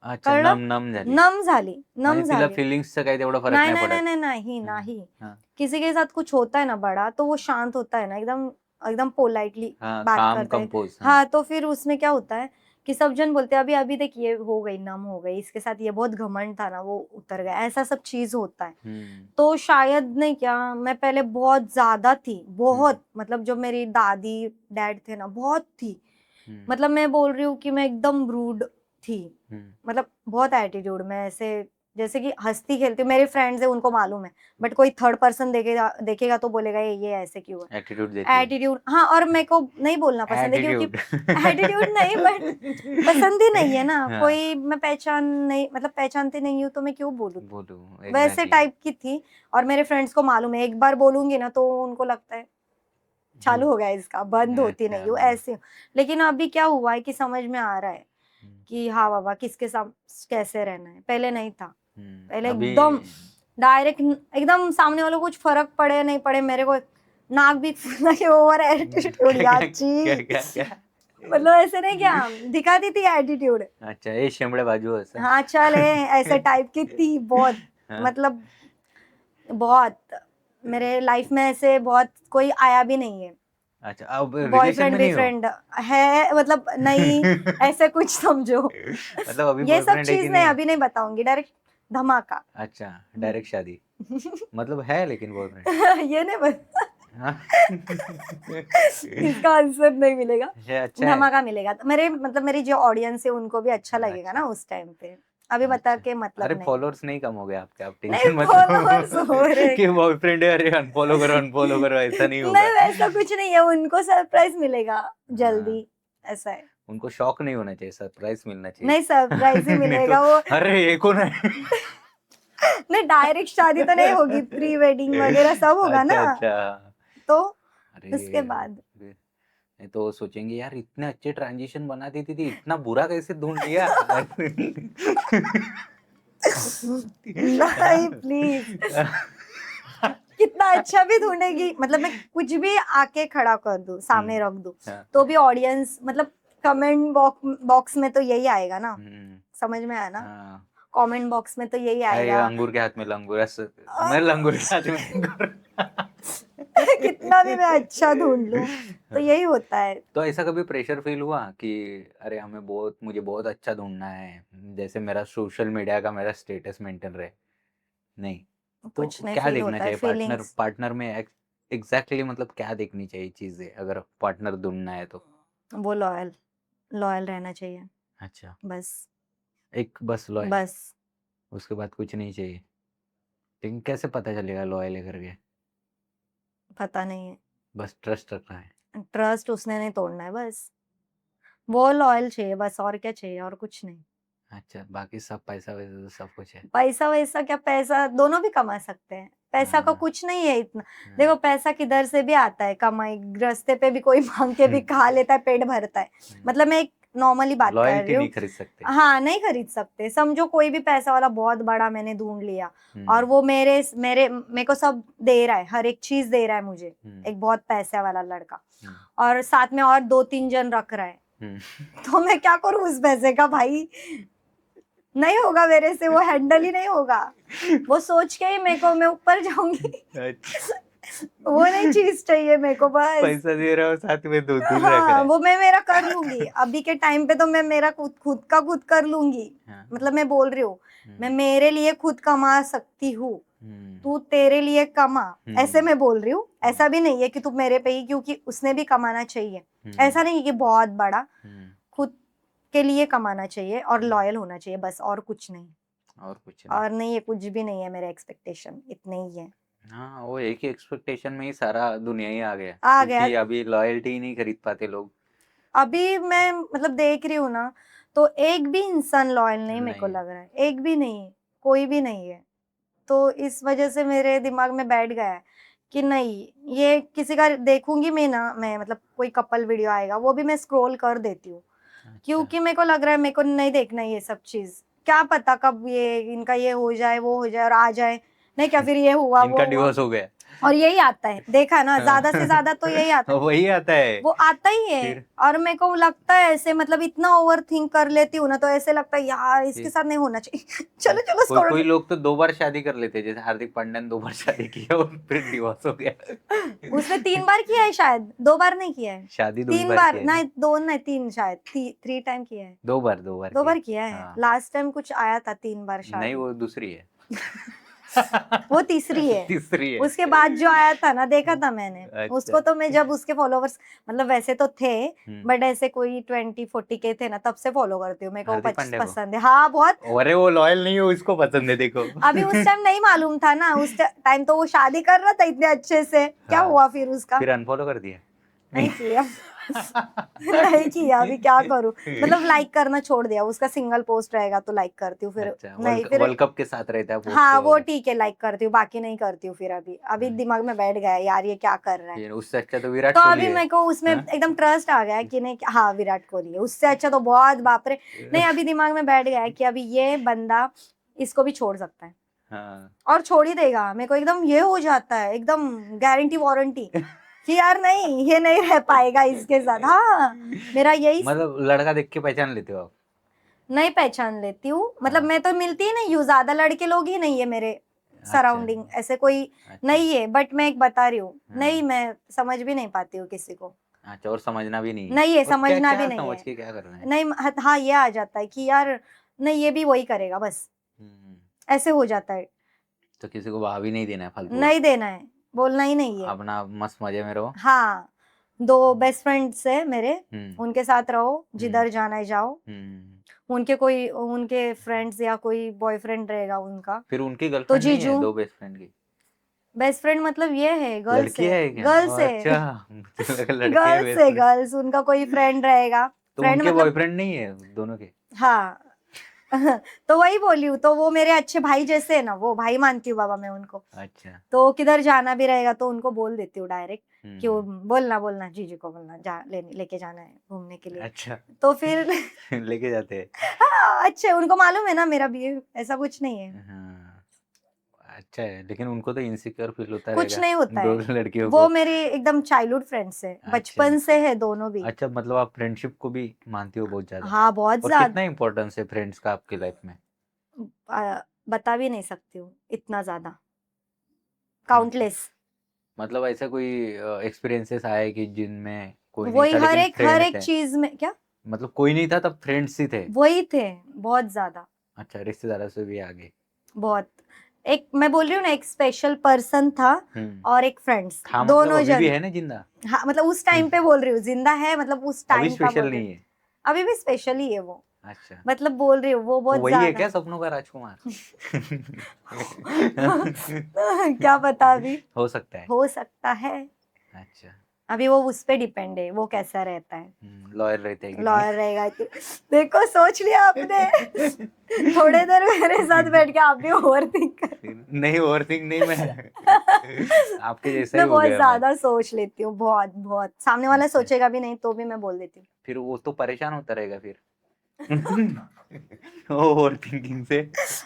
अच्छा, कळलं, नम नम झाली. नम झाली, नम म्हणजे तिला झाली। फिलिंग्सचा काही तेवढा फरक नहीं नाही नहीं नहीं पडत. नहीं नहीं हां, नहीं, हां. किसी के साथ कुछ होता है ना बड़ा, तो वो शांत होता है ना, एकदम एकदम पोलाइटली हां, बात काम करता है। कंपोज. हां. हाँ तो फिर उसमें क्या होता है कि सब जन बोलते हैं अभी अभी देख ये हो गई, नम हो गई, इसके साथ ये बहुत घमंड था ना, वो उतर गया, ऐसा सब चीज होता है। हुँ. तो शायद नहीं, क्या मैं पहले बहुत ज्यादा थी, हुँ. बहुत, मतलब जो मेरी दादी डैड थे ना, बहुत थी, हुँ. मतलब मैं बोल रही हूँ कि मैं एकदम रूड थी, हुँ. मतलब बहुत एटीट्यूड में, ऐसे जैसे कि हंसती खेलती हूँ, मेरे फ्रेंड्स है उनको मालूम है, बट कोई थर्ड पर्सन देखेगा देखेगा तो बोलेगा ये ऐसे क्यों एटीट्यूड है, देती हो. एटीट्यूड। हाँ और मेरे को नहीं बोलना पसंद है, क्योंकि एटीट्यूड. एटीट्यूड नहीं, बट पसंद ही नहीं है ना, हाँ. कोई मैं पहचान नहीं, मतलब पहचानती नहीं हूँ तो मैं क्यों बोलूँ, बोलो वैसे एग्ज़ैक्टली. टाइप की थी। और मेरे फ्रेंड्स को मालूम है, एक बार बोलूंगी ना तो उनको लगता है हुँ. चालू हो गया इसका, बंद होती अच्छा. नहीं हूँ ऐसे हूँ। लेकिन अभी क्या हुआ है कि समझ में आ रहा है हुँ. कि हाँ बाबा किसके साथ कैसे रहना है, पहले नहीं था, हुँ. पहले अभी एकदम डायरेक्ट, एकदम सामने वालों को कुछ फर्क पड़े नहीं पड़े, मेरे को नाक भी फूलना के ओवर एटीट्यूड, यार क्या? मतलब ऐसे नहीं, क्या दिखाती थी एटीट्यूड, अच्छा, ए शेंबडे बाजू असं. हाँ चले ऐसे टाइप की थी बहुत, हाँ. मतलब बहुत, मेरे लाइफ में ऐसे बहुत कोई आया भी नहीं है, अच्छा, अब रिलेशन बॉयफ्रेंड में भी नहीं हो? फ्रेंड है, मतलब नहीं, ऐसे कुछ समझो। मतलब अभी ये सब बॉयफ्रेंड है कि चीज नहीं, नहीं? अभी नहीं बताऊंगी, डायरेक्ट धमाका। अच्छा, डायरेक्ट शादी. मतलब है लेकिन बॉयफ्रेंड. ये नहीं बता, हाँ. इसका आंसर नहीं मिलेगा, ये अच्छा है. धमाका मिलेगा, तो मेरे मतलब मेरी जो ऑडियंस है उनको भी अच्छा लगेगा अच्छा, ना उस टाइम पे, अभी बता अच्छा. के अरे मतलब नहीं। फॉलोअर्स नहीं कम हो गए आपके, आप नहीं टेंशन मत फॉलोअर्स हो लो रहे, कि बॉयफ्रेंड है, अरे अनफॉलो करो, ऐसा नहीं नहीं होगा. वैसा कुछ नहीं है, उनको सरप्राइज मिलेगा हाँ, जल्दी, ऐसा है। उनको शौक नहीं होना चाहिए, सरप्राइज मिलना चाहिए. नहीं सरप्राइज ही नहीं तो मिलेगा वो। अरे ये कौन है. नहीं डायरेक्ट शादी तो नहीं होगी, प्री वेडिंग वगैरह सब होगा अच्छा, ना, अच्छा. तो अरे उसके बाद नहीं तो सोचेंगे यार इतने अच्छे ट्रांजिशन बनाती थी, इतना बुरा कैसे ढूंढ लिया. नहीं प्लीज, कितना अच्छा भी ढूंढेगी, मतलब मैं कुछ भी आके खड़ा कर दूं, सामने रख दूं, हाँ. तो भी ऑडियंस, मतलब कमेंट बॉक्स में तो यही आएगा ना, हम्म, समझ में आया ना, हाँ. कमेंट बॉक्स में तो यही अरे आएगा। अंगूर के हाथ में लंगूर ऐसे. मैं लंगूर के हाथ में अंगूर. कितना भी मैं अच्छा ढूंढ लूं, तो हाँ. यही होता है। तो ऐसा कभी प्रेशर फील हुआ कि अरे मुझे बहुत अच्छा ढूंढना है, जैसे मेरा सोशल मीडिया का मेरा स्टेटस मेंटेन रहे. नहीं. तो कुछ नहीं क्या फील देखना होता है, चाहिए पार्टनर फीलिंग्स, पार्टनर में एग्जैक्टली मतलब क्या देखनी चाहिए चीजें अगर पार्टनर ढूंढना है तो? वो लॉयल, लॉयल रहना चाहिए, अच्छा. बस, एक बस लॉयल. बस। उसके बाद कुछ नहीं चाहिए. लेकिन कैसे पता चलेगा लॉयल है करके? पता नहीं बस ट्रस्ट रखना है. है, ट्रस्ट उसने नहीं तोड़ना है बस, वो लॉयल चाहिए बस, और क्या चाहिए, और कुछ नहीं। अच्छा, बाकी सब पैसा वैसा तो सब कुछ है। पैसा वैसा क्या, पैसा दोनों भी कमा सकते हैं, पैसा का हाँ, कुछ नहीं है इतना। हाँ, देखो पैसा किधर से भी आता है, कमाई रास्ते पे भी कोई मांग के भी खा लेता है, पेट भरता है। मतलब मैं एक नॉर्मली बात कर रही लॉयल्टी हूँ। नहीं खरीद सकते। हाँ, नहीं खरीद सकते। समझो कोई भी पैसा वाला बहुत बड़ा मैंने ढूंढ लिया हम्म, और वो मेरे को सब दे रहा है, हर एक चीज दे रहा है मुझे, हम्म, एक बहुत पैसे वाला लड़का, हम्म, और साथ में और 2-3 जन रख रहा है, हम्म, तो मैं क्या करूं उस पैसे का भाई? नहीं होगा मेरे से, वो हैंडल ही नहीं होगा। वो सोच के ही मेरे को, मैं ऊपर जाऊंगी। अच्छा, वो नहीं चीज चाहिए मेरे को बस। पैसा दे रहा हो साथ में दो दूर रख रहा हाँ, है। वो मैं मेरा कर लूंगी। अभी के टाइम पे तो मैं मेरा खुद खुद का खुद कर लूंगी। हाँ, मतलब मैं बोल रही हूँ, मैं हम्म, मेरे लिए खुद कमा सकती हूँ, हम्म, तू तेरे लिए कमा। ऐसे हम्म, मैं बोल रही हूँ। ऐसा भी नहीं है कि तू मेरे पे ही, क्योंकि उसने भी कमाना चाहिए। ऐसा नहीं है कि बहुत बड़ा, हम्म, खुद के लिए कमाना चाहिए और लॉयल होना चाहिए, बस और कुछ नहीं। और कुछ नहीं। और नहीं, ये कुछ भी नहीं है, मेरे एक्सपेक्टेशन इतने ही है। हाँ, वो एक ही एक्सपेक्टेशन में ही सारा दुनिया ही आ गया, आ क्योंकि गया। अभी लॉयल्टी ही नहीं खरीद पाते लोग। अभी मैं मतलब देख रही हूँ ना, तो एक भी इंसान लॉयल नहीं मेरे को नहीं, लग रहा है, एक भी नहीं, कोई भी नहीं है। तो इस वजह से मेरे दिमाग में बैठ गया है कि नहीं, ये किसी का देखूंगी मैं ना, मैं मतलब कोई कपल वीडियो आएगा वो भी मैं स्क्रॉल कर देती हूँ, अच्छा, क्योंकि मेरे को लग रहा है मेरे को नहीं देखना ये सब चीज। क्या पता कब ये इनका ये हो जाए, वो हो जाए और आ जाए, नहीं क्या फिर ये हुआ वो इनका हुआ। डिवोर्स हो गया। और यही आता है, देखा ना, ज्यादा से ज्यादा तो यही आता है, वही आता है वो आता ही है। फिर। और मेरे को लगता है ऐसे, मतलब इतना ओवर थिंक कर लेती हूँ ना, तो ऐसे लगता है यार इसके फिर साथ नहीं होना चाहिए। चलो चलो कोई छोड़ो। कोई लोग तो 2 बार शादी कर लेते हैं, जैसे हार्दिक पांड्या ने 2 बार शादी किया और फिर डिवोर्स हो गया। उसने 3 बार किया है शायद, 2 बार नहीं किया है। शादी 2 ही 3 बार की बार है ना। नहीं, 2 नहीं 3 शायद, 3 टाइम किया है। 2 बार, 2 बार 2 की है। बार किया है, हाँ, लास्ट टाइम कुछ आया था 3 बार नहीं शादी। वो दूसरी है। वो तीसरी है। तीसरी है। उसके बाद जो आया था ना, देखा था मैंने उसको, अच्छा। तो मैं जब उसके फॉलोवर्स, मतलब वैसे तो थे हम्म, बट ऐसे कोई 20-40 के थे ना, तब से फॉलो करती हूँ। मेरे को हार्दिक पांड्या को। पसंद है, हाँ बहुत। अरे वो लॉयल नहीं हो, इसको पसंद है देखो। अभी उस टाइम नहीं मालूम था ना, उस टाइम तो वो शादी कर रहा था इतने अच्छे से, क्या हाँ, हुआ फिर उसका? फिर अनफॉलो कर दिया। नहीं किया। नहीं किया, अभी क्या करूं, मतलब लाइक करना छोड़ दिया। उसका सिंगल पोस्ट रहेगा तो लाइक करती हूँ, फिर अच्छा, नहीं फिर। वर्ल्ड कप के साथ रहता है पोस्ट हाँ, पे वो वो। ठीक है, लाइक करती हूँ, बाकी नहीं करती हूँ फिर। अभी दिमाग में बैठ गया है यार, ये क्या कर रहा है। फिर उससे अच्छा तो विराट तो कोहली अभी है। मेरे को उसमें हाँ? एकदम ट्रस्ट आ गया है कि नहीं, हाँ विराट कोहली है, उससे अच्छा तो बहुत, बाप रे। नहीं, अभी दिमाग में बैठ गया है कि अभी ये बंदा इसको भी छोड़ सकता है, हाँ। और छोड़ ही देगा। मेरे को एकदम ये हो जाता है, एकदम गारंटी वारंटी कि यार नहीं, ये नहीं रह पाएगा इसके साथ। हाँ, मेरा यही। मतलब लड़का देख के पहचान लेते हो आप? नहीं पहचान लेती हूँ, मतलब हाँ, मैं तो मिलती ही नहीं हूँ, ज्यादा लड़के लोग ही नहीं है मेरे अच्छा, सराउंडिंग, ऐसे कोई अच्छा, नहीं है। बट मैं एक बता रही हूँ, हाँ, नहीं मैं समझ भी नहीं पाती हूँ किसी को। अच्छा, और समझना भी नहीं है। नहीं है, और क्या समझना भी क्या नहीं समझ है। के क्या करना है? नहीं, हाँ ये आ जाता है कि यार नहीं, ये भी वही करेगा बस, हम्म, ऐसे हो जाता है। तो किसी को भाव ही नहीं देना है फालतू का। नहीं देना है, बोलना ही नहीं है। अपना मस्त मजे में रहो। हाँ, 2 बेस्ट फ्रेंड्स है मेरे, हम्म, उनके साथ रहो, हम्म, जिधर जाना है जाओ। हम्म। उनके फ्रेंड्स या कोई बॉयफ्रेंड रहेगा उनका, फिर उनकी तो गर्लफ्रेंड नहीं है, जीजू। 2 बेस्ट फ्रेंड की? बेस्ट फ्रेंड मतलब ये है, गर्ल्स लड़की है, है क्या? गर्ल्स अच्छा, है। मुझे लगा लड़के है गर्ल्स बेस्ट है, फ्रेंड। गर्ल्स, उनका कोई फ्रेंड रहेगा। तो फ्रेंड उनके मतलब, बॉयफ्रेंड नहीं है दोनों के? हाँ। तो वही बोली हूँ, तो वो मेरे अच्छे भाई जैसे है ना, वो भाई मानती हूँ बाबा मैं उनको। अच्छा। तो किधर जाना भी रहेगा तो उनको बोल देती हूँ डायरेक्ट कि वो हम्म, बोलना बोलना जीजू को बोलना, लेके जाना है घूमने के लिए। अच्छा। तो फिर लेके जाते हैं। हाँ, अच्छे, उनको मालूम है ना मेरा बिहेव ऐसा कुछ नहीं है। हाँ, अच्छा है, लेकिन उनको तो इनसिक्योर फील होता कुछ रहेगा नहीं होता दो है, लड़कियों वो को। मेरी एकदम चाइल्डहुड फ्रेंड्स है, अच्छा, बचपन से है दोनों भी। अच्छा, मतलब आप फ्रेंडशिप को भी मानती हो बहुत ज्यादा। हाँ, बहुत और ज्यादा। कितना इम्पोर्टेंस है फ्रेंड्स का आपकी लाइफ में? बता भी नहीं सकती हूँ, इतना ज्यादा, अच्छा, काउंटलेस। मतलब ऐसा कोई एक्सपीरियंसेस आए कि जिनमें कोई नहीं वही था हर लेकिन एक फ्रेंड थे? चीज में क्या, मतलब कोई नहीं था तब फ्रेंड्स ही थे? वही थे, बहुत ज्यादा, अच्छा, रिश्तेदारों से भी आगे। बहुत। एक मैं बोल रही हूँ ना, एक स्पेशल पर्सन था और एक फ्रेंड्स, था मतलब दोनों अभी भी जन। है ना जिंदा? हाँ, मतलब उस टाइम पे बोल रही हूँ, जिंदा है मतलब उस अभी टाइम का बोल स्पेशल रही नहीं हूँ। है? अभी भी स्पेशल ही है वो, अच्छा, मतलब बोल रही हूँ वो तो बहुत वही है ज्यादा। क्या सपनों का राजकुमार? क्या पता अभी, हो सकता है। हो सकता है। अच्छा, अभी वो उस पे डिपेंड है, वो कैसा रहता है। लॉयल रहते हैं कि लॉयर रहेगा कि देखो सोच लिया आपने। थोड़े देर मेरे साथ बैठ के आप भी ओवरथिंक कर। नहीं? नहीं, ओवरथिंक नहीं मैं आपके जैसा ही मैं हो बहुत गया मैं। ज्यादा सोच लेती हूँ, बहुत बहुत। सामने वाला अच्छा, सोचेगा भी नहीं तो भी मैं बोल देती हूँ। फिर वो तो परेशान होता रहेगा फिर ओवर थिंकिंग से।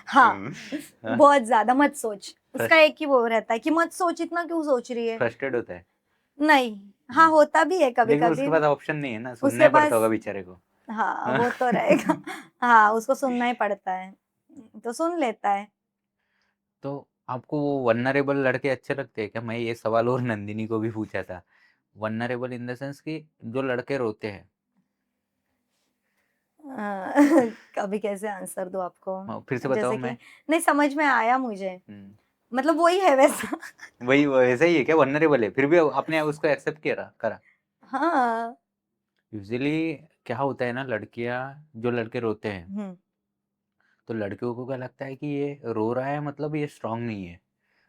हाँ, हाँ, बहुत ज्यादा मत सोच। उसका एक ही वो रहता है कि मत सोच, इतना क्यों सोच रही है। फ्रस्ट्रेट होता है। नहीं, हाँ होता भी है कभी लेकिन कभी। उसके पास ऑप्शन नहीं है ना, सुनना उसके ही पड़ता पास, होगा बेचारे को। हाँ वो तो रहेगा। हाँ उसको सुनना ही पड़ता है, तो सुन लेता है। तो आपको वो वल्नरेबल लड़के अच्छे लगते हैं क्या? मैं ये सवाल और नंदिनी को भी पूछा था। वल्नरेबल इन द सेंस कि जो लड़के रोते हैं। अ, अभी कैसे आंसर दूं आपको। फिर से बताओ जैसे कि मैं। नहीं समझ में आया मुझे, हम्म, मतलब वही है वैसा। वही वैसा ही है क्या? वल्नरेबल है फिर भी आपने उसको एक्सेप्ट किया करा? हाँ। यूजुअली क्या होता है ना, लड़कियां जो लड़के रोते हैं हम्म। तो लड़कियों को क्या लगता है कि ये रो रहा है मतलब ये स्ट्रांग नहीं है,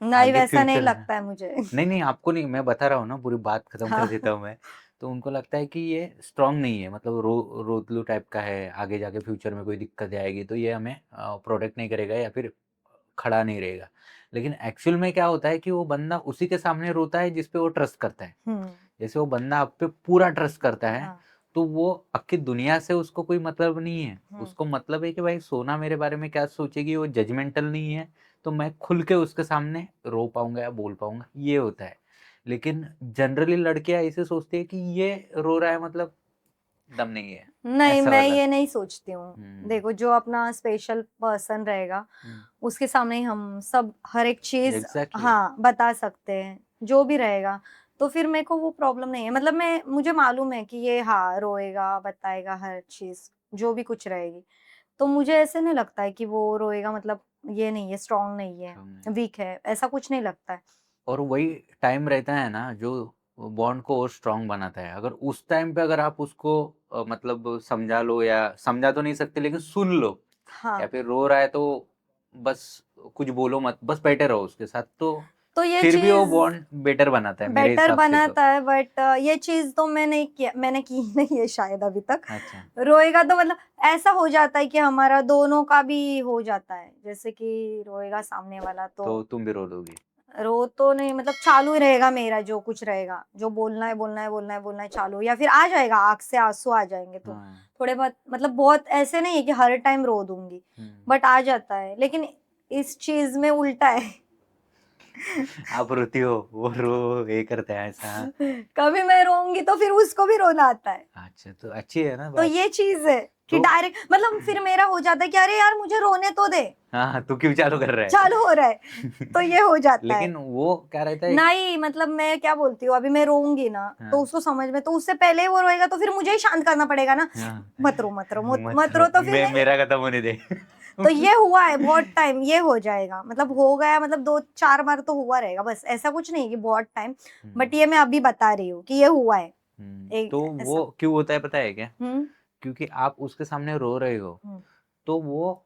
नहीं आगे वैसा नहीं फ्यूचर। लगता है मुझे। नहीं नहीं, आपको नहीं, मैं बता रहा हूँ ना, पूरी बात खत्म कर देता हाँ। हूँ मैं। तो उनको लगता है कि ये स्ट्रांग नहीं है, मतलब रोतलू टाइप का है, आगे जाके फ्यूचर में कोई दिक्कत आएगी तो ये हमें प्रोटेक्ट नहीं करेगा या फिर खड़ा नहीं रहेगा। लेकिन एक्चुअल में क्या होता है कि वो बंदा उसी के सामने रोता है जिस पे वो ट्रस्ट करता है। हम्म। जैसे वो बंदा आप पे पूरा ट्रस्ट करता है, हाँ। तो वो अक्की दुनिया से उसको कोई मतलब नहीं है। हम्म। उसको मतलब है कि भाई सोना मेरे बारे में क्या सोचेगी, वो जजमेंटल नहीं है, तो मैं खुल के उसके सामने रो पाऊंगा या बोल पाऊंगा, ये होता है। लेकिन जनरली लड़कियां ऐसे सोचती है कि ये रो रहा है मतलब दम नहीं है, नहीं ऐसा मैं वाला। ये नहीं सोचती हूँ। देखो जो अपना स्पेशल पर्सन रहेगा उसके सामने ही हम सब हर एक चीज एग्जैक्टली। हाँ बता सकते हैं, जो भी रहेगा। तो फिर मेरे को वो प्रॉब्लम नहीं है, मतलब मैं मुझे मालूम है कि ये हाँ रोएगा बताएगा हर चीज, जो भी कुछ रहेगी। तो मुझे ऐसे नहीं लगता है कि वो रोएगा मतलब ये नहीं है, स्ट्रांग नहीं है, वीक है, ऐसा कुछ नहीं लगता है। और वही टाइम रहता है ना जो बॉन्ड को और स्ट्रांग बनाता है। अगर उस टाइम पे अगर आप उसको मतलब समझा लो, या समझा तो नहीं सकते लेकिन सुन लो, या हाँ फिर रो रहा है तो बस कुछ बोलो मत, बस बैठे रहो उसके साथ, तो ये फिर भी वो चीज बॉन्ड बेटर बनाता है मेरे बेटर हिसाब से तो। बनाता है, बट ये चीज तो मैं नहीं किया, मैंने की नहीं है शायद अभी तक। अच्छा, रोएगा तो मतलब ऐसा हो जाता है कि हमारा दोनों का भी हो जाता है, जैसे कि रोएगा सामने वाला तो तो तुम भी रो लोगी? रो तो नहीं, मतलब चालू ही रहेगा मेरा, जो कुछ रहेगा, जो बोलना है बोलना है बोलना है बोलना है चालू, या फिर आ जाएगा आंख से आंसू आ जाएंगे तो हाँ। थोड़े बहुत, मतलब बहुत ऐसे नहीं है कि हर टाइम रो दूंगी, बट आ जाता है। लेकिन इस चीज में उल्टा है। आप रोती हो, वो रो ये करता है ऐसा? कभी मैं रोऊंगी तो फिर उसको भी रोना आता है। अच्छा, तो अच्छी है ना तो बात। ये चीज है कि तो डायरेक्ट मतलब फिर मेरा हो जाता है कि अरे यार मुझे रोने तो दे, हाँ, तू क्यों चालू कर रहा चालू हो रहा है, तो है? ये हो जाता है। लेकिन वो क्या रहता है। नहीं मतलब मैं क्या बोलती हूँ, अभी मैं रोऊंगी ना तो हाँ, उसको समझ में, तो उससे पहले ही वो रोएगा तो फिर मुझे ही शांत करना पड़ेगा ना। हाँ। मत रो मत रो मत मत रो, रो, तो फिर मैं मेरा खत्म होने दे। तो ये हुआ है बहुत टाइम, ये हो जाएगा, मतलब हो गया, मतलब 2-4 बार तो हुआ रहेगा, बस ऐसा कुछ नहीं कि बहुत टाइम। बट ये मैं अभी बता रही हूँ कि ये हुआ है एक तो वो ऐसा। क्यों होता है पता है क्या? हम्म। क्योंकि आप उसके सामने रो रहे हो, हम्म। तो वो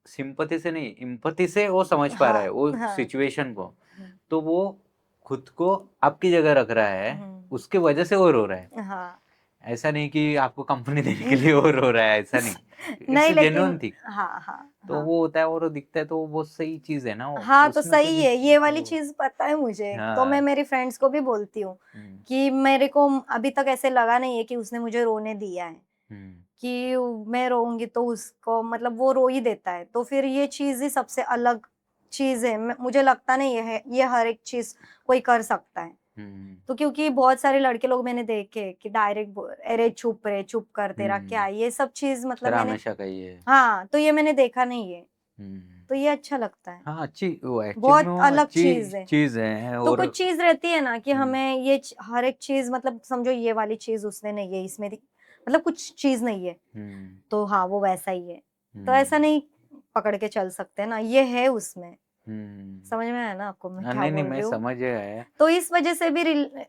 सिंपैथी से नहीं, एम्पैथी से वो समझ पा रहा है हाँ वो हाँ। सिचुएशन को। हम्म। तो वो खुद को आपकी जगह रख रहा है, हम्म। उसके वजह से वो रो रहा है। हाँ। ऐसा नहीं कि आपको कंपनी देने के लिए वो रो रहा है, ऐसा नहीं। इट्स नहीं जेन्युइन लेकिन थिंग। हाँ हाँ तो हाँ। वो होता है और वो दिखता है, तो वो सही चीज है ना, वो हाँ तो उसमें सही कुछ है, ये वाली वो। चीज पता है मुझे, तो मैं हाँ। मेरी फ्रेंड्स को भी बोलती हूँ हम्म, कि मेरे को अभी तक ऐसे लगा नहीं है कि उसने मुझे रोने दिया है, हम्म, कि मैं रोऊंगी तो उसको मतलब वो रो ही देता है, तो फिर ये चीज ही सबसे अलग चीज है। मुझे लगता नहीं है ये हर एक चीज कोई कर सकता है। हम्म, तो क्योंकि बहुत सारे लड़के लोग मैंने देखे कि डायरेक्ट अरे चुप रे, चुप कर तेरा क्या, ये सब चीज मतलब सर मैंने, हमेशा का ही है। हाँ तो ये मैंने देखा नहीं है, हम्म। तो ये अच्छा लगता है। हाँ, अच्छी वो एक्चुअल में बहुत वो अलग अच्छी चीज है। चीज है। तो और कुछ चीज रहती है ना कि हम्म, हमें ये हर एक चीज, मतलब समझो ये वाली चीज उसने नहीं है इसमें मतलब कुछ चीज नहीं है, हम्म, तो हाँ वो वैसा ही है। तो ऐसा हम्म, नहीं पकड़ के चल सकते ना, ये है उसमें। हम्म। समझ में आया ना आपको मैं हाँ, क्या नहीं नहीं, बोल मैं रही हूँ। समझ गया है। तो इस वजह से भी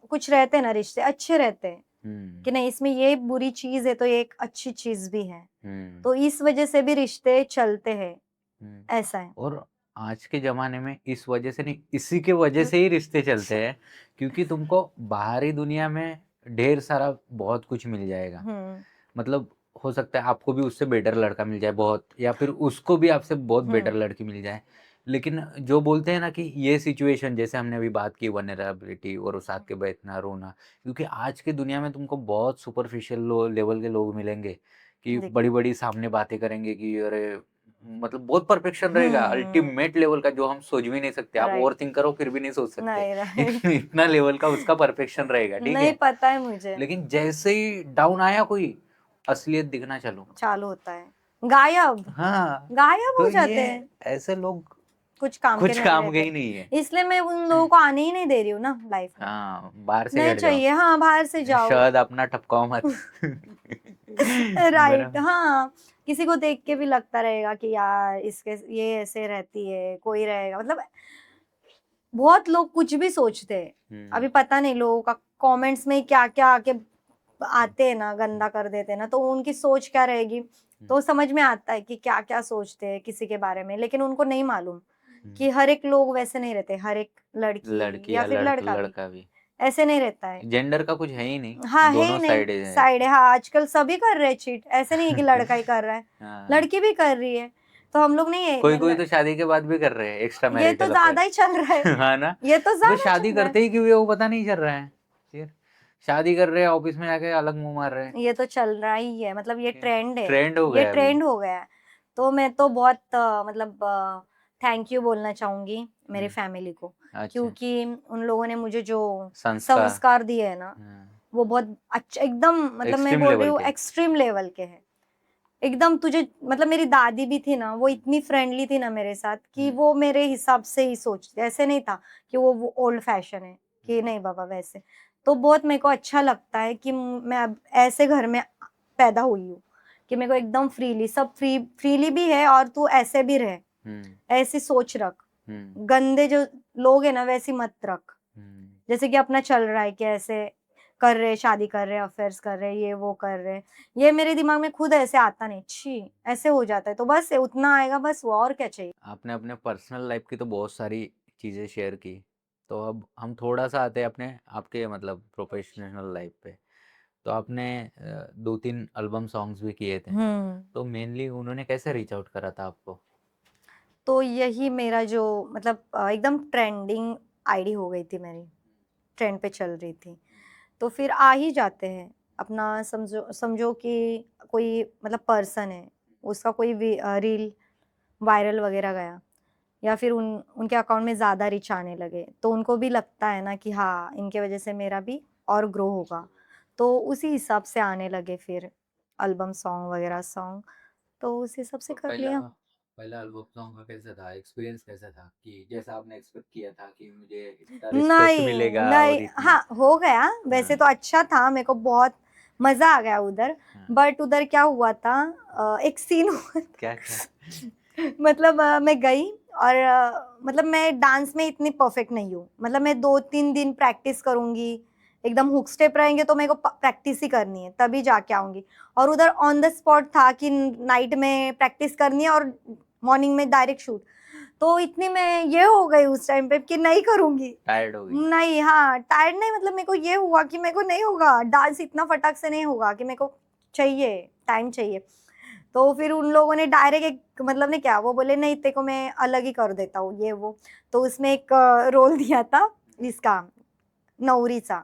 कुछ रहते हैं ना, रिश्ते अच्छे रहते हैं हम्म, कि नहीं इसमें ये बुरी चीज है तो ये एक अच्छी चीज भी है, हम्म, तो इस वजह से भी रिश्ते चलते हैं, हम्म। ऐसा है। और आज के ज़माने में इस वजह से नहीं, इसी के वजह से ही रिश्ते चलते हैं, क्योंकि तुमको बाहरी दुनिया में ढेर सारा बहुत कुछ मिल जाएगा। मतलब हो सकता है आपको भी उससे बेटर लड़का मिल जाए बहुत, या फिर उसको भी आपसे बहुत बेटर लड़की मिल जाए। लेकिन जो बोलते हैं ना कि ये सिचुएशन, जैसे हमने अभी बात की वल्नरेबिलिटी और साथ के बैठना, रोना, क्योंकि आज की दुनिया में तुमको बहुत सुपरफिशियल लेवल के लोग मिलेंगे कि देखिए। बड़ी-बड़ी सामने बातें करेंगे कि अरे मतलब बहुत परफेक्शन रहेगा, अल्टीमेट लेवल का, जो हम सोच भी नहीं सकते। आप राइट। ओवरथिंक करो फिर भी नहीं सोच सकते। नहीं, राइट। इतना लेवल का उसका परफेक्शन रहेगा, ठीक नहीं है? पता है मुझे। लेकिन जैसे ही डाउन आया कोई, असलियत दिखना चालू। चालू होता है। गायब, हाँ, गायब तो हो ये जाते हैं। ऐसे लोग कुछ काम के कुछ नहीं काम के रहते। ही नहीं है। इसलिए मैं उन लोगों को आने ही नहीं दे रही हूँ ना लाइफ में। हाँ, बाहर से नहीं हट जाओ। चाहिए, हाँ, बाहर से जाओ। शहद अपना टपकाओ मत। राइट, बराबर। हाँ। किसी को देख के भी लगता रहेगा कि यार इसके ये ऐसे रहती है, कोई रहेगा मतलब बहुत लोग कुछ भी सोचते हैं। अभी पता नहीं लोगों का कमेंट्स में क्या-क्या आके आते हैं ना, गंदा कर देते हैं ना, तो उनकी सोच क्या रहेगी, तो समझ में आता है कि क्या-क्या सोचते हैं किसी के बारे में। लेकिन उनको नहीं मालूम कि हर एक लोग वैसे नहीं रहते, हर एक लड़की लड़की या या फिर लड़का भी लड़का भी। ऐसे नहीं रहता है। जेंडर का कुछ है ही नहीं, हाँ, है ही दोनों नहीं, साइड है। साइड है। हाँ, आजकल सभी कर रहे हैं चीट, ऐसे नहीं है कि लड़का ही कर रहा है, हाँ, लड़की भी कर रही है। तो हम लोग नहीं है कोई-कोई तो शादी के बाद भी कर रहे हैं एक्स्ट्रा ये तो मैरिटल ज़्यादा अफेयर। ही चल रहा है, हाँ ना? ये तो तो ज़्यादा शादी चल रहा है। करते ही क्यों है वो पता नहीं चल रहा है। फिर शादी कर रहे हैं, ऑफिस में जाके अलग मुँह मार रहे हैं। ये तो चल रहा ही है, मतलब ये ट्रेंड है, ट्रेंड हो ये गया अभी। ट्रेंड हो गया है। तो मैं तो बहुत मतलब थैंक यू बोलना चाहूँगी मेरी फैमिली को, अच्छा, क्योंकि उन लोगों ने मुझे जो संस्कार। संस्कार दिए हैं ना, वो बहुत अच्छा एकदम मतलब मैं एक्सट्रीम बोल रही लेवल हूँ के। एक्सट्रीम लेवल के हैं। एकदम तुझे मतलब मेरी दादी भी थी ना, वो इतनी फ्रेंडली थी ना मेरे साथ कि वो मेरे हिसाब से ही सोचती, ऐसे नहीं था कि वो ओल्ड फैशन है, कि नहीं बाबा वैसे। तो बहुत मेरे को अच्छा लगता है कि मैं अब ऐसे घर में पैदा हुई हूँ, कि मेरे को एकदम फ्रीली सब फ्रीली भी है और तू ऐसे भी रह, ऐसी सोच रख। गंदे जो लोग हैं ना वैसी मत रख। जैसे कि अपना चल रहा है कि ऐसे कर रहे, शादी कर रहे, अफेयर्स कर रहे, ये वो कर रहे। ये मेरे दिमाग में खुद ऐसे आता नहीं, छी! ऐसे हो जाता है, तो बस उतना आएगा बस वो और क्या चाहिए। आपने अपने पर्सनल लाइफ की तो बहुत सारी चीज़ें शेयर की, तो अब हम थोड़ा-सा आते हैं अपने आपके मतलब प्रोफेशनल लाइफ पे। तो आपने 2-3 एल्बम सॉन्ग्स भी किए थे, तो मेनली उन्होंने कैसे रीच आउट करा था आपको? तो यही मेरा जो मतलब एकदम ट्रेंडिंग आईडी हो गई थी मेरी, ट्रेंड पे चल रही थी। तो फिर आ ही जाते हैं, अपना समझो समझो कि कोई मतलब पर्सन है, उसका कोई रील वायरल वगैरह गया या फिर उनके अकाउंट में ज़्यादा रीच आने लगे, तो उनको भी लगता है ना कि हाँ, इनके वजह से मेरा भी और ग्रो होगा। तो उसी हिसाब से आने लगे फिर एल्बम सॉन्ग वगैरह सॉन्ग, तो उस हिसाब से तो कर पहला लिया। पहला एल्बम सॉन्ग का कैसा था? एक्सपीरियंस कैसा था कि जैसा आपने एक्सपेक्ट किया था कि मुझे इतना रिस्पेक्ट नहीं, मिलेगा नहीं, और इतनी। हाँ, हो गया, वैसे हाँ, तो अच्छा था, मेरे को बहुत मज़ा आ गया उधर, हाँ। बट उधर क्या हुआ था एक सीन हुआ क्या-क्या? मतलब मैं गई और मतलब मैं डांस में इतनी परफेक्ट नहीं हूँ। मतलब मैं 2-3 दिन प्रैक्टिस करूँगी, एकदम हुक स्टेप रहेंगे तो मेरे को प प्रैक्टिस ही करनी है, तभी जाके आऊँगी। और उधर ऑन द स्पॉट था कि नाइट में प्रैक्टिस करनी है और मॉर्निंग में डायरेक्ट शूट। तो इतनी मैं ये हो गई उस टाइम पे कि नहीं करूँगी। टायर्ड हो गई? नहीं, हाँ, टायर्ड नहीं मतलब मेरे को ये हुआ कि मेरे को नहीं होगा, डांस इतना फटाक से नहीं होगा कि मेरे को चाहिए, टाइम चाहिए। तो फिर उन लोगों ने डायरेक्ट एक मतलब ने क्या वो बोले नहीं तेरे को मैं अलग ही कर देता हूँ ये वो। तो उसमें एक रोल दिया था इसका नौरीचा,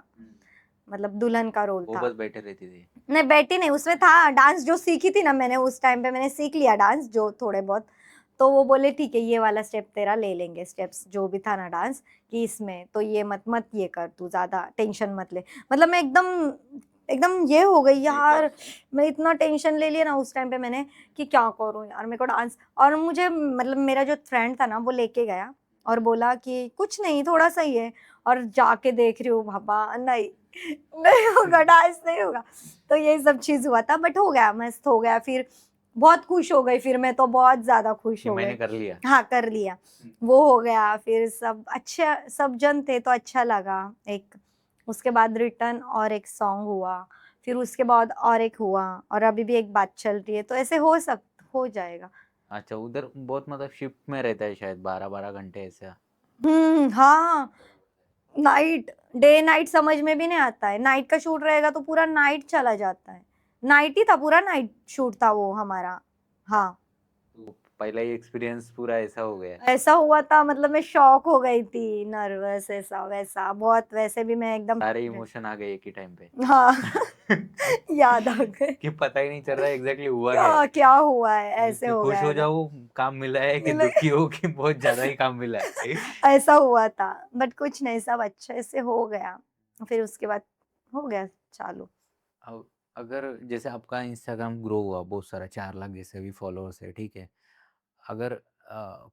मतलब दुल्हन का रोल वो था। बस बैठे रहती थी? नहीं बैठी नहीं, उसमें था डांस जो सीखी थी ना मैंने उस टाइम पे मैंने सीख लिया डांस जो थोड़े बहुत। तो वो बोले ठीक है ये वाला स्टेप तेरा ले लेंगे स्टेप्स जो भी था ना डांस कि इसमें तो ये मत मत ये कर तू ज़्यादा टेंशन मत ले। मतलब मैं एकदम एकदम ये हो गई यार, मैं इतना टेंशन ले लिया ना उस टाइम पे मैंने कि क्या करूँ यार मेरे को डांस। और मुझे मतलब मेरा जो फ्रेंड था ना वो लेके गया और बोला कि कुछ नहीं थोड़ा सा ही है, और जाके देख रही हूँ बाबा नहीं नहीं होगा डांस नहीं होगा। तो यही सब चीज़ हुआ था बट हो गया मस्त हो गया। फिर बहुत खुश हो गई, फिर मैं तो बहुत ज़्यादा खुश कि हो मैंने गई। कर लिया? हाँ, कर लिया। वो हो गया फिर सब अच्छा सब जन थे तो अच्छा लगा एक। उसके बाद रिटर्न और एक सॉन्ग हुआ, फिर उसके बाद और एक हुआ और अभी भी एक बात चल रही है तो ऐसे हो जाएगा। अच्छा, उधर बहुत मतलब शिफ्ट में रहता है शायद 12-12 घंटे ऐसा? हाँ। नाइट, डे नाइट समझ में भी नहीं आता है। नाइट का शूट रहेगा तो पूरा नाइट चला जाता है। नाइट ही था, पूरा नाइट शूट था वो हमारा। हाँ, तो पहला ही एक्सपीरियंस पूरा ऐसा हो गया। ऐसा हुआ था, मतलब मैं शॉक हो गई थी, नर्वस ऐसा वैसा बहुत, वैसे भी मैं एकदम सारे इमोशन आ गए एक ही टाइम पे। हाँ याद आ गए कि पता ही नहीं चल रहा है एग्जैक्टली हुआ क्या क्या है। क्या हुआ है, ऐसे कि हो खुश गया हो था। जाओ काम मिला है, कि मिला- दुखी हो कि बहुत ज्यादा ही काम मिला है। ऐसा हुआ था, बट कुछ नहीं, सब अच्छे से हो गया। फिर उसके बाद हो गया चालू। अब अगर जैसे आपका इंस्टाग्राम ग्रो हुआ, बहुत सारा 4 लाख जैसे भी फॉलोअर्स है, ठीक है। अगर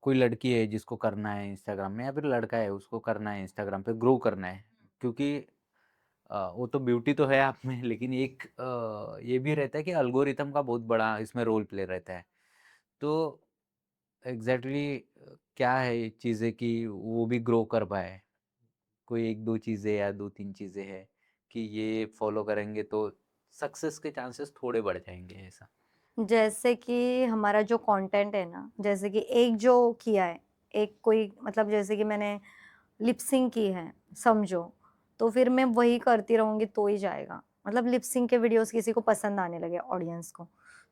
कोई लड़की है जिसको करना है इंस्टाग्राम में, या फिर लड़का है उसको करना है इंस्टाग्राम पे ग्रो करना है, क्योंकि वो तो ब्यूटी तो है आप में, लेकिन एक ये भी रहता है कि अल्गोरिथम का बहुत बड़ा इसमें रोल प्ले रहता है। तो एग्जैक्टली क्या है ये चीज़ें कि वो भी ग्रो कर पाए? कोई 1-2 चीज़ें या 2-3 चीज़ें हैं कि ये फॉलो करेंगे तो सक्सेस के चांसेस थोड़े बढ़ जाएंगे, ऐसा? जैसे कि हमारा जो कंटेंट है ना, जैसे कि एक जो किया है, एक कोई मतलब जैसे कि मैंने लिप सिंक की है, समझो, तो फिर मैं वही करती रहूँगी तो ही जाएगा। मतलब लिप सिंक के वीडियोज़ किसी को पसंद आने लगे ऑडियंस को,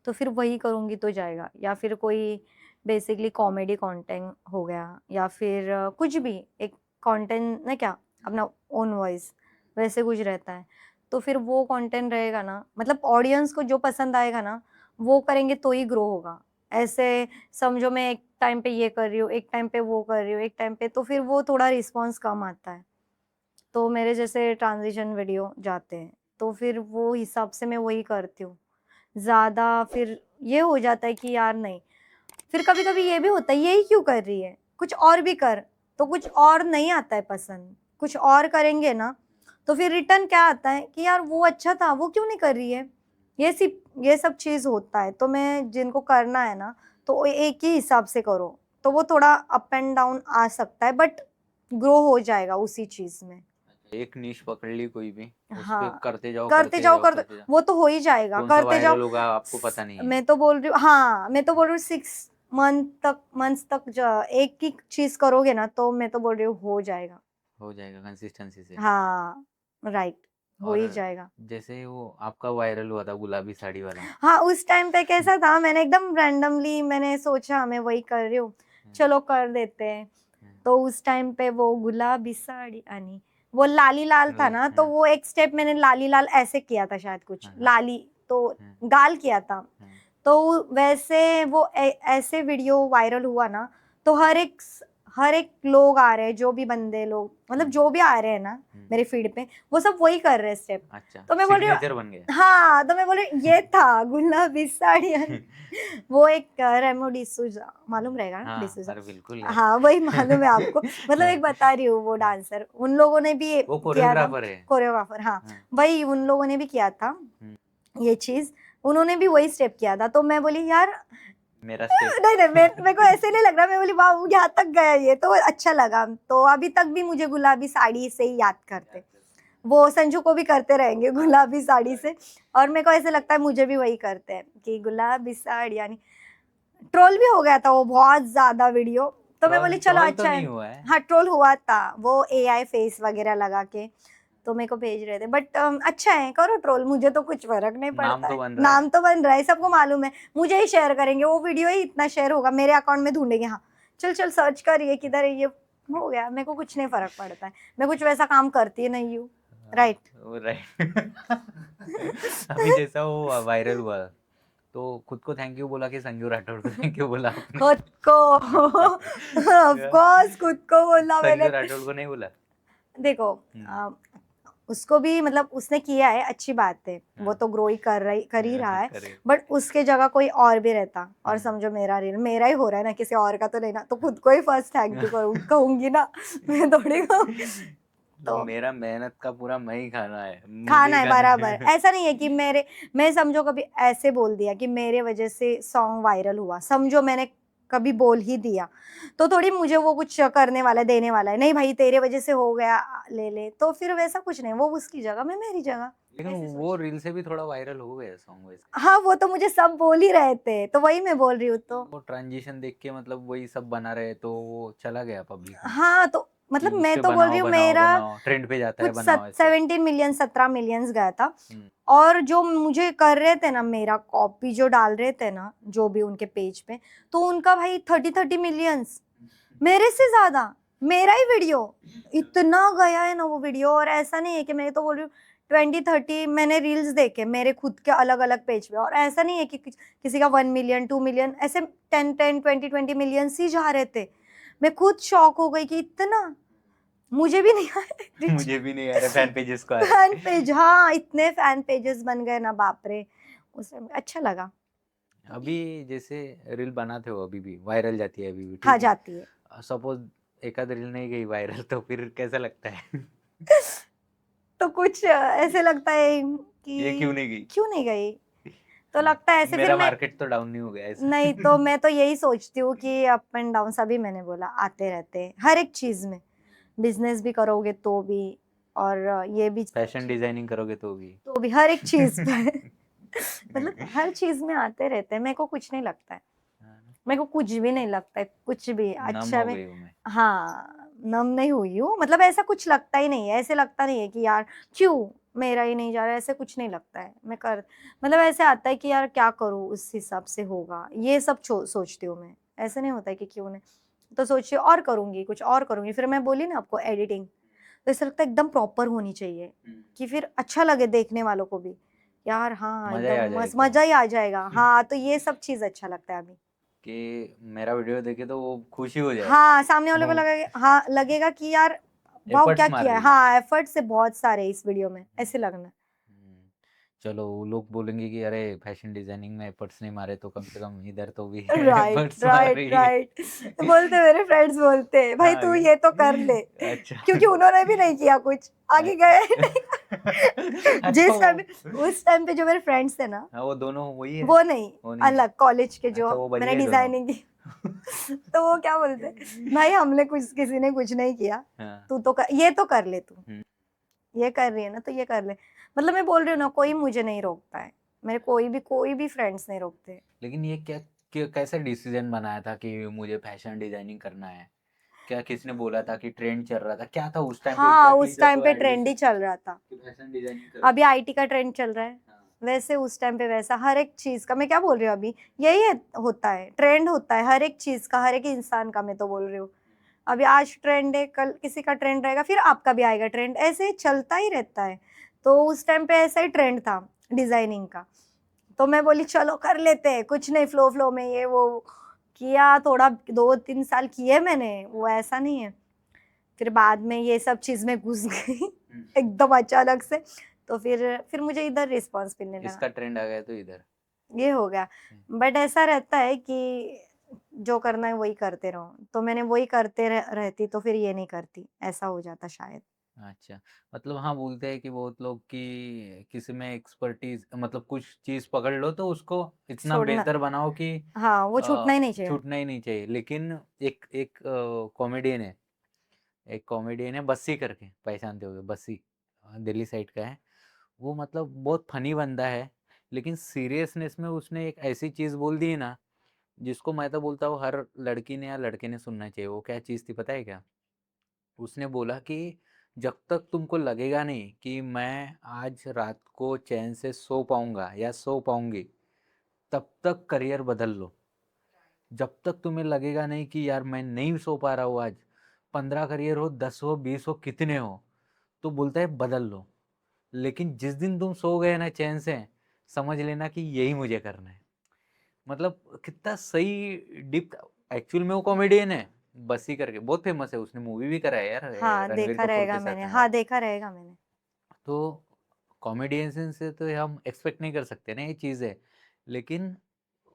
तो फिर वही करूँगी तो जाएगा। या फिर कोई बेसिकली कॉमेडी कंटेंट हो गया, या फिर कुछ भी एक कंटेंट ना, क्या अपना ओन वॉइस वैसे कुछ रहता है, तो फिर वो कंटेंट रहेगा ना, मतलब ऑडियंस को जो पसंद आएगा ना, वो करेंगे तो ही ग्रो होगा। ऐसे समझो मैं एक टाइम पे ये कर रही हूँ, एक टाइम पे वो कर रही हूँ, एक टाइम पे, तो फिर वो थोड़ा रिस्पॉन्स कम आता है। तो मेरे जैसे ट्रांज़िशन वीडियो जाते हैं, तो फिर वो हिसाब से मैं वही करती हूँ। ज़्यादा फिर ये हो जाता है कि यार नहीं, फिर कभी-कभी ये भी होता है, यही क्यों कर रही है? कुछ और भी कर, तो कुछ और नहीं आता है पसंद। कुछ और करेंगे ना, तो फिर रिटर्न क्या आता है कि यार वो अच्छा था, वो क्यों नहीं कर रही है? ये सब चीज़ होता है। तो मैं जिनको करना है ना, तो एक ही हिसाब से करो, तो वो थोड़ा अप एंड डाउन आ सकता है, बट ग्रो हो जाएगा उसी चीज़ में। एक नीश पकड़ ली कोई भी, उस पे हाँ, करते जाओ, करते करते जाओ, जाओ, करते करते जाओ। वो तो हो ही जाएगा, कौन सा करते जाओ। वायरल होगा आपको पता नहीं है। मैं तो बोल रही हूँ, हाँ, मैं तो बोल रही हूँ 6 मंथ्स तक एक ही चीज़ करोगे ना, तो मैं तो बोल रही हूँ हो जाएगा। हो जाएगा कंसिस्टेंसी से। हाँ, राइट, हो और ही जाएगा। जैसे वो आपका वायरल हुआ था गुलाबी साड़ी वाला। हाँ, उस टाइम पे कैसा था, मैंने एकदम रैंडमली मैंने सोचा मैं वही कर रही हूँ, हम्म, चलो कर देते हैं। हम्म, तो उस टाइम पे वो गुलाबी साड़ी आनी, वो लाली लाल था ना, तो वो एक स्टेप मैंने लाली लाल ऐसे किया था शायद कुछ, हाँ, लाली तो हम्म, गाल किया था। हम्म, तो वैसे वो ऐसे वीडियो वायरल हुआ ना, तो हर एक लोग आ रहे हैं, जो भी बंदे लोग मतलब जो भी आ रहे हैं ना मेरे फीड पे, वो सब वही कर रहे हैं स्टेप। अच्छा, तो मैं बोल रही सिग्नेचर हूँ बन गया। हाँ, तो मैं बोल रही हूँ ये था गुलाबी साड़ियाँ। वो एक रेमो डिसूजा, मालूम रहेगा ना हाँ, डिसूजा? अरे बिल्कुल यार। हाँ, वही मालूम है आपको। मतलब एक हाँ, बता रही हूँ, वो डांसर, उन लोगों ने भी वो किया था, कोरियोग्राफर है। कोरियोग्राफर, हाँ, हाँ, वही उन लोगों ने भी किया था हम्म, ये चीज़। उन्होंने भी वही स्टेप किया था, तो मैं बोली यार मेरा स्टेप। नहीं, नहीं, मेरे को ऐसे नहीं लग रहा, मैं बोली वाह! यहाँ तक गया ये, तो अच्छा लगा। तो अभी तक भी मुझे गुलाबी साड़ी से ही याद करते। वो संजू को भी करते रहेंगे गुलाबी साड़ी से, और मेरे को ऐसे लगता है मुझे भी वही करते हैं कि गुलाबी साड़ी यानी। ट्रोल भी हो गया था वो बहुत ज़्यादा वीडियो, तो मैं बोली चलो ट्रोल तो अच्छा है। नहीं हुआ है। हाँ, ट्रोल हुआ था, वो एआई फेस वगैरह लगा के, तो मेरे को भेज रहे थे, बट अच्छा है, करो ट्रोल, मुझे तो कुछ फ़र्क नहीं नाम पड़ता तो है। बन रहा नाम है। तो बन रहा है, सबको मालूम है, मुझे ही शेयर करेंगे, वो वीडियो ही इतना शेयर होगा, मेरे अकाउंट में ढूँढेंगे, हाँ, चल सर्च कर, ये किधर है, ये हो गया, मेरे को कुछ नहीं फ़र्क पड़ता है। मैं कुछ वैसा काम करती नहीं हूँ, राइट? वो राइट। अभी जैसा वो वायरल हुआ, तो खुद को थैंक यू बोला कि संजू राठौड़ को थैंक यू बोला आपने? खुद को ऑफ कोर्स खुद को बोला मैंने। संजू राठौड़ को नहीं बोला? देखो हम्म, अ, उसको भी मतलब उसने किया है, अच्छी बात है, वो हाँ, तो ग्रो ही कर ही रहा है, करे। बट उसके जगह कोई और भी रहता, और हम्म, समझो मेरा रील मेरा ही हो रहा है ना, किसी और का तो नहीं ना, तो खुद को ही फर्स्ट थैंक यू कहूंगी ना, मैं थोड़ी कहूँ। मतलब तो मेरा मेहनत का पूरा मैं ही खाना है, मुझे खाना ही है खाना बराबर, है। ऐसा नहीं है कि मैं समझो कभी ऐसे बोल दिया कि मेरे वजह से सॉन्ग वायरल हुआ, समझो मैंने कभी बोल ही दिया, तो थोड़ी मुझे वो कुछ करने वाला है, देने वाला है, नहीं भाई तेरे वजह से हो गया, ले ले, तो फिर वैसा कुछ नहीं, वो उसकी जगह, मैं मेरी जगह। लेकिन ऐसे वो सोच, रील से भी थोड़ा वायरल हो गया सॉन्ग वैसे। हाँ, वो तो मुझे सब बोल ही रहे थे, तो वही मैं बोल रही हूँ तो। वो ट्रांजिशन देख के मतलब वही सब बना रहे, तो वो चला गया पब्लिक में। हाँ, तो मतलब कि मैं इस पे तो बोल रही बनाओ हूँ बनाओ मेरा बनाओ, ट्रेंड पे जाता है, कुछ बनाओ ऐसे। 17 मिलियन 17 मिलियंस गया था। हम्म, और जो मुझे कर रहे थे ना, मेरा कॉपी जो डाल रहे थे ना, जो भी उनके पेज पे, तो उनका भाई 30 मिलियंस, मेरे से ज्यादा। मेरा ही वीडियो इतना गया है ना वो वीडियो। और ऐसा नहीं है कि मैं तो बोल रही हूँ 20-30 मैंने रील्स देखे मेरे खुद के अलग अलग पेज पे, और ऐसा नहीं है कि किसी का 1 मिलियन 2 मिलियन, ऐसे 10-10 20-20 मिलियंस ही जा रहे थे। मैं खुद शॉक हो गई कि इतना, मुझे भी नहीं आया मुझे भी नहीं आ रहा, फैन पेजेस को आ रहे फैन हैं। पेज, हाँ इतने फैन पेजेस बन गए ना, बाप रे। उस टाइम अच्छा लगा। अभी जैसे रील बनाते हो, अभी भी वायरल जाती है, अभी भी हाँ ठीक है। जाती है। सपोज एक आध रील नहीं गई वायरल, तो फिर कैसा लगता है? तो कुछ ऐसे लगता है ये क्यों कि नहीं गई? क्यों नहीं गई, तो लगता है ऐसे। फिर मेरा मैं, मार्केट तो डाउन नहीं हो गया ऐसा? नहीं तो मैं तो यही सोचती हूँ कि अप एंड डाउन सभी, मैंने बोला आते रहते हैं हर एक चीज में। बिजनेस भी करोगे तो भी, और ये भी फैशन डिजाइनिंग करोगे तो भी, हर एक चीज पे मतलब हर चीज में आते रहते हैं। मेरे को कुछ नहीं लगता है, मेरे को कुछ भी नहीं लगता है, कुछ भी नम अच्छा हो में। गई हूँ मैं। हाँ, नम नहीं हुई हूँ, मतलब ऐसा कुछ लगता ही नहीं है, ऐसे लगता नहीं है कि यार क्यों मेरा ही नहीं जा रहा है, ऐसे कुछ नहीं लगता है। मैं कर, मतलब ऐसे आता है कि यार क्या करूँ, उस हिसाब से होगा, ये सब सोचती हूँ मैं। ऐसे नहीं होता है कि क्यों नहीं, तो सोचिए और करूंगी, कुछ और करूंगी। फिर मैं बोली ना आपको एडिटिंग, तो ऐसा लगता है एकदम प्रॉपर होनी चाहिए, कि फिर अच्छा लगे देखने वालों को भी, यार हाँ मजा ही आ एकदम जाए मस्त, एकदम, मजा ही आ जाएगा। हाँ, तो ये सब चीज अच्छा लगता है अभी। कि मेरा वीडियो देखे तो वो खुशी हो जाए, हाँ, सामने वाले को वो लगेगा, हाँ लगेगा कि यार वाह क्या एफर्ट्स मार किया है। रही है। हाँ, एफर्ट से बहुत सारे इस वीडियो में, ऐसे लगना। हम्म, चलो वो लोग बोलेंगे कि अरे फैशन डिजाइनिंग में एफर्ट्स नहीं मारे, तो कम से कम इधर तो भी राइट एफर्ट्स मार राइट रही है। राइट। बोलते, मेरे फ्रेंड्स बोलते हैं भाई हाँ तू क्या? ये तो कर ले, अच्छा। क्योंकि उन्होंने भी नहीं किया कुछ, आगे गए ही नहीं। अच्छा जिस टाइम वो, पे, उस टाइम पे जो मेरे फ्रेंड्स थे ना, हाँ वो दोनों वही है? वो नहीं, वो नहीं है? अलग कॉलेज के जो अच्छा वो मैंने बढ़िया है दोनों। डिजाइनिंग की। तो वो क्या बोलते, भाई हमने कुछ, किसी ने कुछ नहीं किया, हाँ। तू तो ये तो कर ले, तू हम्म, ये कर रही है ना तो ये कर ले। मतलब मैं बोल रही हूँ ना, कोई मुझे नहीं रोकता है, मेरे कोई भी फ्रेंड्स नहीं रोकते। लेकिन ये कैसे डिसीजन बनाया था कि मुझे फैशन डिजाइनिंग करना है? क्या किसने बोला था कि ट्रेंड चल रहा था, क्या था उस टाइम पे हाँ, एग्जैक्टली उस टाइम जब पे ट्रेंड ही एडमिशन चल रहा था। कि फैशन डिजाइनिंग करो? अभी आईटी का ट्रेंड चल रहा है, हाँ। वैसे उस टाइम पे वैसा हर एक चीज का, मैं क्या बोल रही हूँ अभी, यही है, होता है, ट्रेंड होता है हर एक चीज का, हर एक इंसान का, मैं तो बोल रही हूँ। अभी आज ट्रेंड है, कल किसी का ट्रेंड रहेगा, फिर आपका भी आएगा ट्रेंड, ऐसे ही चलता ही रहता है। तो उस टाइम पे ऐसा ही ट्रेंड था डिजाइनिंग का, तो मैं बोली चलो कर लेते हैं, कुछ नहीं, फ्लो फ्लो में ये वो किया, थोड़ा 2-3 साल किए मैंने, वो ऐसा नहीं है। फिर बाद में ये सब चीज में घुस गई एकदम अचानक से, तो फिर मुझे इधर रिस्पॉन्स मिलने लगा, इसका ट्रेंड आ गया तो इधर। ये हो गया। बट ऐसा रहता है कि जो करना है वही करते रहो, तो मैंने वही करते रहती, तो फिर ये नहीं करती, ऐसा हो जाता शायद। अच्छा, मतलब हाँ बोलते हैं कि बहुत लोग कि किसी में एक्सपर्टीज, मतलब कुछ चीज पकड़ लो तो उसको इतना छोड़ना, बेहतर बनाओ कि हाँ वो छूटना ही नहीं चाहिए। छूटना ही नहीं चाहिए। लेकिन एक एक कॉमेडियन है, बस्सी करके, पहचानते होगे बस्सी, दिल्ली साइड का है वो। मतलब बहुत फनी बंदा है, लेकिन सीरियसनेस में उसने एक ऐसी चीज बोल दी है ना, जिसको मैं तो बोलता हूँ हर लड़की ने या लड़के ने सुनना चाहिए। वो क्या चीज थी पता है क्या? उसने बोला कि जब तक तुमको लगेगा नहीं कि मैं आज रात को चैन से सो पाऊंगा या सो पाऊंगी, तब तक करियर बदल लो। जब तक तुम्हें लगेगा नहीं कि यार मैं नहीं सो पा रहा हूँ आज, 15 करियर हो, 10 हो, 20 हो, कितने हो, तो बोलता है बदल लो। लेकिन जिस दिन तुम सो गए ना चैन से, समझ लेना कि यही मुझे करना है। मतलब कितना सही डिप। एक्चुअल में वो कॉमेडियन है, बस्सी करके, बहुत फेमस है, उसने मूवी भी करा है यार, हाँ रणवीर देखा कपूर रहेगा के साथ। मैंने, हाँ, हाँ देखा रहेगा मैंने। तो कॉमेडियन से तो हम एक्सपेक्ट नहीं कर सकते ना ये चीज़ है। लेकिन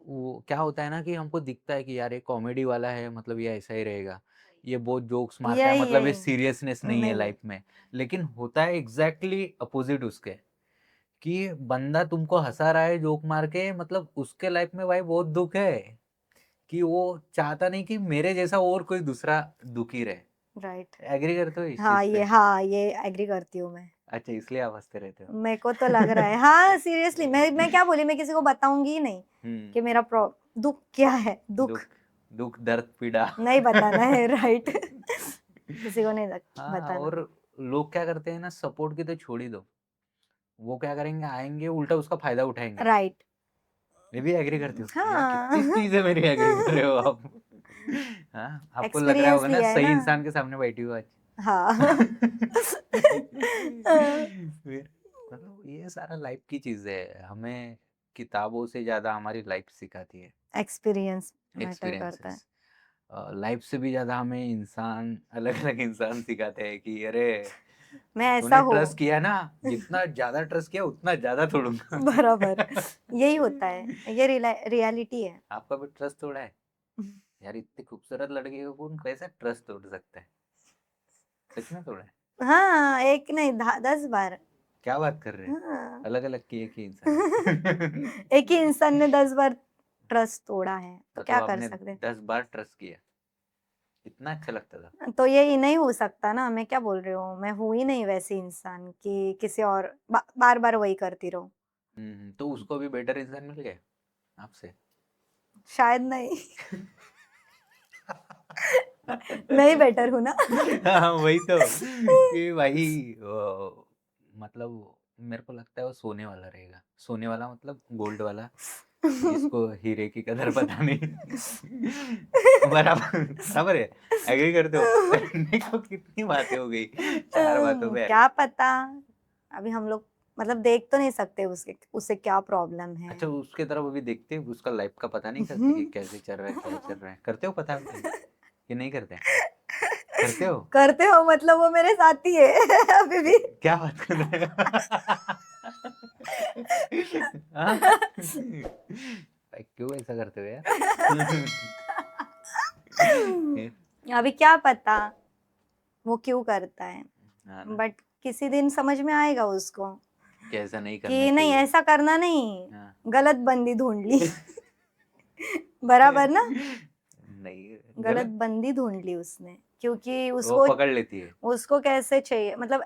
वो क्या होता है ना कि हमको दिखता है कि यार ये कॉमेडी वाला है, मतलब ये ऐसा ही रहेगा, ये बहुत जोक्स मारता है, यही मतलब ये यही सीरियसनेस नहीं है नहीं है। लाइफ में। लेकिन होता है एग्जैक्टली अपोजिट उसके, कि बंदा तुमको हंसा रहा है जोक मार के, मतलब उसके लाइफ में भाई बहुत दुख है, कि वो चाहता नहीं कि मेरे जैसा और कोई दूसरा दुखी रहे। राइट। एग्री करते हो इस चीज पे? हाँ ये एग्री करती हूँ मैं। अच्छा, इसलिए आप हंसते रहते हो। मेरे को तो लग रहा है, हाँ सीरियसली, मैं क्या बोली, मैं किसी को बताऊंगी ही नहीं हम्म। कि मेरा दुख क्या है, दुख दुख, दुख दर्द पीड़ा। नहीं बताना है, राइट। किसी को नहीं हाँ, बताना। और लोग क्या करते हैं ना, सपोर्ट की तो छोड़ ही दो, वो क्या करेंगे, आएंगे उल्टा उसका फायदा उठाएंगे। राइट। मैं भी एग्री करती हूँ यार, कितनी हाँ। चीजें मेरी एग्री कर रहे हो आप। हाँ, आपको लग रहा एक्सपीरियंस होगा ना लिया है सही ना। इंसान के सामने बैठी हूँ आज। हाँ। फिर मतलब ये सारा लाइफ की चीजें है, हमें किताबों से ज्यादा हमारी लाइफ सिखाती है, एक्सपीरियंस मैटर करता है। एक्सपीरियंसेस। लाइफ से भी ज्यादा हमें इंसान, अलग अलग इंसान सिखाते हैं कि अरे मैं ऐसा तूने हो। ट्रस्ट किया ना, जितना ज्यादा ट्रस्ट किया उतना ज्यादा तोड़ूंगा। बराबर। यही होता है, ये रियलिटी है। आपका भी ट्रस्ट तोड़ा है यार, इतनी खूबसूरत लड़की को कौन कैसे ट्रस्ट तोड़ सकता है, सच में तोड़ा है? हाँ, एक नहीं 10 बार। क्या बात कर रहे हैं, हाँ। अलग अलग की एक ही इंसान ने। एक ही इंसान ने 10 बार ट्रस्ट तोड़ा है, तो मतलब क्या कर आपने सकते 10 बार ट्रस्ट किया, इतना अच्छा लगता था? हैं। तो ये नहीं हो सकता ना, मैं क्या बोल रही हूँ, मैं हूँ ही नहीं वैसी इंसान कि किसी और बार बार वही करती रहूं। तो उसको भी बेटर इंसान मिल गया आपसे? शायद नहीं। मैं ही बेटर हूँ ना। हाँ वही तो, कि भाई मतलब मेरे को लगता है वो सोने वाला रहेगा, सोने वाला मतलब गोल्ड वाला, जिसको हीरे की कदर पता नहीं। बराबर बराबर है, एग्री करते हो? देखो कितनी बातें हो गई, 4 बातों पे। क्या पता, अभी हम लोग मतलब देख तो नहीं सकते उसके उसे क्या प्रॉब्लम है। अच्छा, उसके तरफ अभी देखते हैं, उसका लाइफ का पता नहीं करते कि कैसे चल रहा है, क्या चल रहा है, करते हो पता कि नहीं करते? करते हो? करते हो मतलब वो मेरे साथ ही है अभी भी। क्या बात कर रहे हो? हाँ? भाई क्यों ऐसा करते हो यार? फिर? अभी क्या पता वो क्यों करता है, हाँ ना, बट किसी दिन समझ में आएगा उसको कि ऐसा नहीं करना कि नहीं चाहिए। ऐसा करना नहीं, हाँ। गलत बंदी ढूंढ ली। बराबर ना, नहीं, गलत गलत, बंदी ढूंढ ली उसने, क्योंकि वो उसको पकड़ लेती है। उसको कैसे चाहिए, मतलब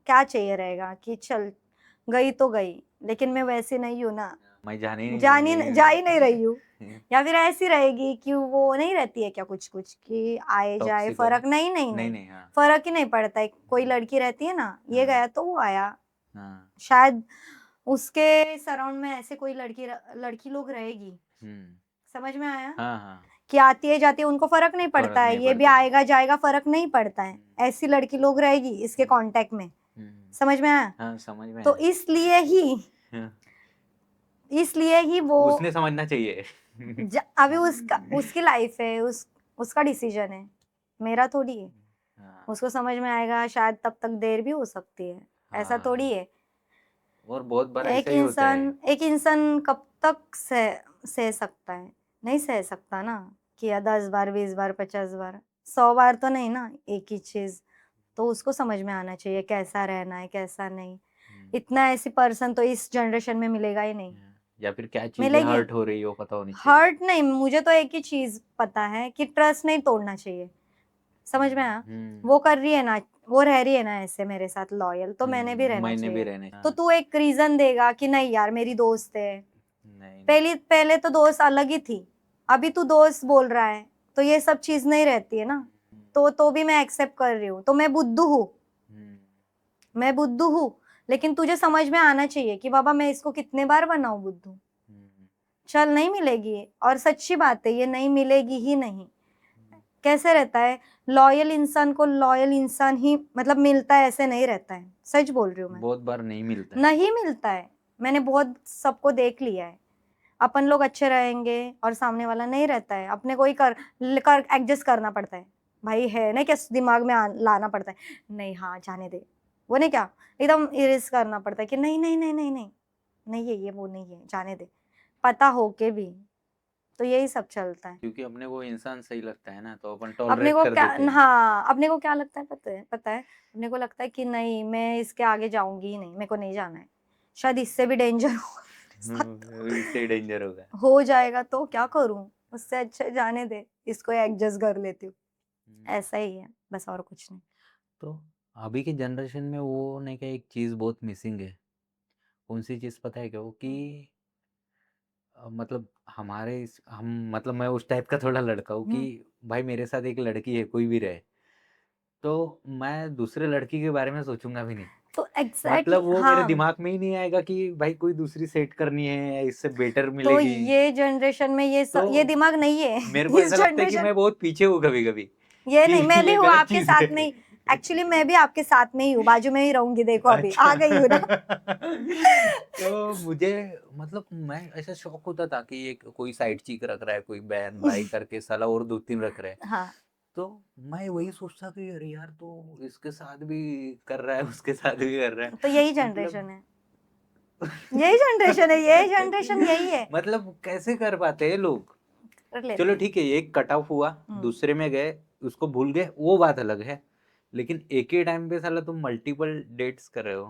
क्या चाहिए रहेगा कि चल गई तो गई, लेकिन मैं वैसी नहीं हूँ ना, मैं जाने जा ही नहीं रही हूँ। या फिर ऐसी रहेगी कि वो नहीं रहती है क्या, कुछ कुछ कि आए जाए टॉक्सिक वाली? फर्क नहीं नहीं नहीं नहीं, नहीं, हाँ फर्क ही नहीं पड़ता है। कोई लड़की रहती है ना, ये हाँ गया तो वो आया, हाँ। शायद उसके सराउंड में ऐसे कोई लड़की लोग रहेगी। हम्म। समझ में आया हाँ हाँ, कि आती है जाती है उनको फर्क नहीं पड़ता फर्क है, नहीं ये भी पड़ता है। आएगा जाएगा फर्क नहीं पड़ता है, ऐसी लड़की लोग रहेगी इसके कांटेक्ट में। हम्म। समझ में आया। हाँ समझ में तो आया। हाँ, इसलिए ही वो उसने समझना चाहिए। अभी उसकी लाइफ है, उसका डिसीजन है, मेरा थोड़ी है। हाँ उसको समझ में आएगा शायद, तब तक देर भी हो सकती है, ऐसा थोड़ी हाँ, है। और बहुत बार ऐसा ही होता है। एक इंसान कब तक सह सकता है, नहीं सह सकता ना, किया 10 बार 20 बार 50 बार 100 बार तो नहीं ना एक ही चीज। तो उसको समझ में आना चाहिए कैसा रहना है कैसा नहीं। इतना ऐसी पर्सन तो इस जनरेशन में मिलेगा ही नहीं। या फिर क्या चीजें मिलेगी, हर्ट हो रही हो पता होनी चाहिए। हर्ट नहीं, मुझे तो एक ही चीज पता है कि ट्रस्ट नहीं तोड़ना चाहिए। समझ में आया। वो कर रही है ना, वो रह रही है ना ऐसे मेरे साथ लॉयल, तो मैंने भी रहना मैंने भी चाहिए। रहने, तो तू एक रीजन देगा कि नहीं यार मेरी दोस्त है। नहीं नहीं। पहले तो दोस्त अलग ही थी, अभी तू दोस्त बोल रहा है, तो ये सब चीज नहीं रहती है ना। तो भी मैं एक्सेप्ट कर रही हूँ, तो मैं बुद्धू हूँ, मैं बुद्धू हूँ। लेकिन तुझे समझ में आना चाहिए कि बाबा मैं इसको कितने बार बनाऊं बुद्धू। चल नहीं मिलेगी, और सच्ची बात है ये नहीं मिलेगी ही नहीं। कैसे रहता है, लॉयल इंसान को लॉयल इंसान ही मतलब मिलता है, ऐसे नहीं रहता है। सच बोल रही हूँ मैं, बहुत बार नहीं मिलता है। नहीं मिलता है। मैंने बहुत सबको देख लिया है। अपन लोग अच्छे रहेंगे और सामने वाला नहीं रहता है, अपने को ही कर एडजस्ट करना पड़ता है। भाई है ना क्या दिमाग में लाना पड़ता है, नहीं हाँ जाने दे, वो नहीं क्या एकदम इरेज करना पड़ता है कि नहीं नहीं नहीं नहीं नहीं नहीं है ये, वो नहीं है जाने दे, पता हो के भी। तो यही सब चलता है। क्योंकि अपने को इंसान सही लगता है ना, तो अपन अपने टॉलरेट को कर क्या, देते हैं। हाँ अपने को क्या लगता है, पता है अपने को लगता है कि नहीं मैं इसके आगे जाऊंगी ही नहीं, मेरे को नहीं जाना है, शायद इससे भी डेंजर होगा मेरे साथ। इससे डेंजर होगा। हो जाएगा तो क्या करूं, उससे अच्छा जाने दे, इसको एडजस्ट कर लेती हूँ। ऐसा ही है बस, और कुछ नहीं। तो अभी की जनरेशन में वो नहीं, क्या एक चीज़ बहुत मिसिंग है, कौन सी चीज़ पता है क्या? वो कि मतलब हम मतलब मैं उस टाइप का थोड़ा लड़का हूँ कि भाई मेरे साथ एक लड़की है कोई भी रहे, तो मैं दूसरे लड़की के बारे में सोचूंगा भी नहीं। तो एग्जैक्टली मतलब वो मेरे हाँ, दिमाग में ही नहीं आएगा कि भाई कोई दूसरी सेट करनी है या इससे बेटर तो मिलेगी। ये जनरेशन में ये तो ये दिमाग नहीं है। मेरे को इस ऐसा लगता है कि जनरेशन मैं बहुत पीछे हूँ कभी कभी ये कि नहीं, मैं भी ये हूँ गलत आपके चीज साथ है। में ही। एक्चुअली मैं भी आपके साथ में ही हूँ, बाजू में ही रहूंगी, देखो अभी अच्छा। आ गई हूँ ना। तो मुझे मतलब मैं ऐसा शौक होता था कि ये कोई साइड चीक रख रहा है, कोई बहन भाई करके साला और 2-3 रख रहे हैं। हाँ, तो मैं वही सोचता कि अरे यार तो इसके साथ भी कर रहा है, उसके साथ भी कर रहा है। तो यही मतलब जनरेशन है, यही जनरेशन है, यही जनरेशन यही है। मतलब कैसे कर पाते हैं लोग? कर लेते चलो हैं। ठीक है, एक कट ऑफ हुआ, हम्म, दूसरे में गए, उसको भूल गए, वो बात अलग है। लेकिन एक ही टाइम पे साला तुम मल्टीपल डेट्स कर रहे हो।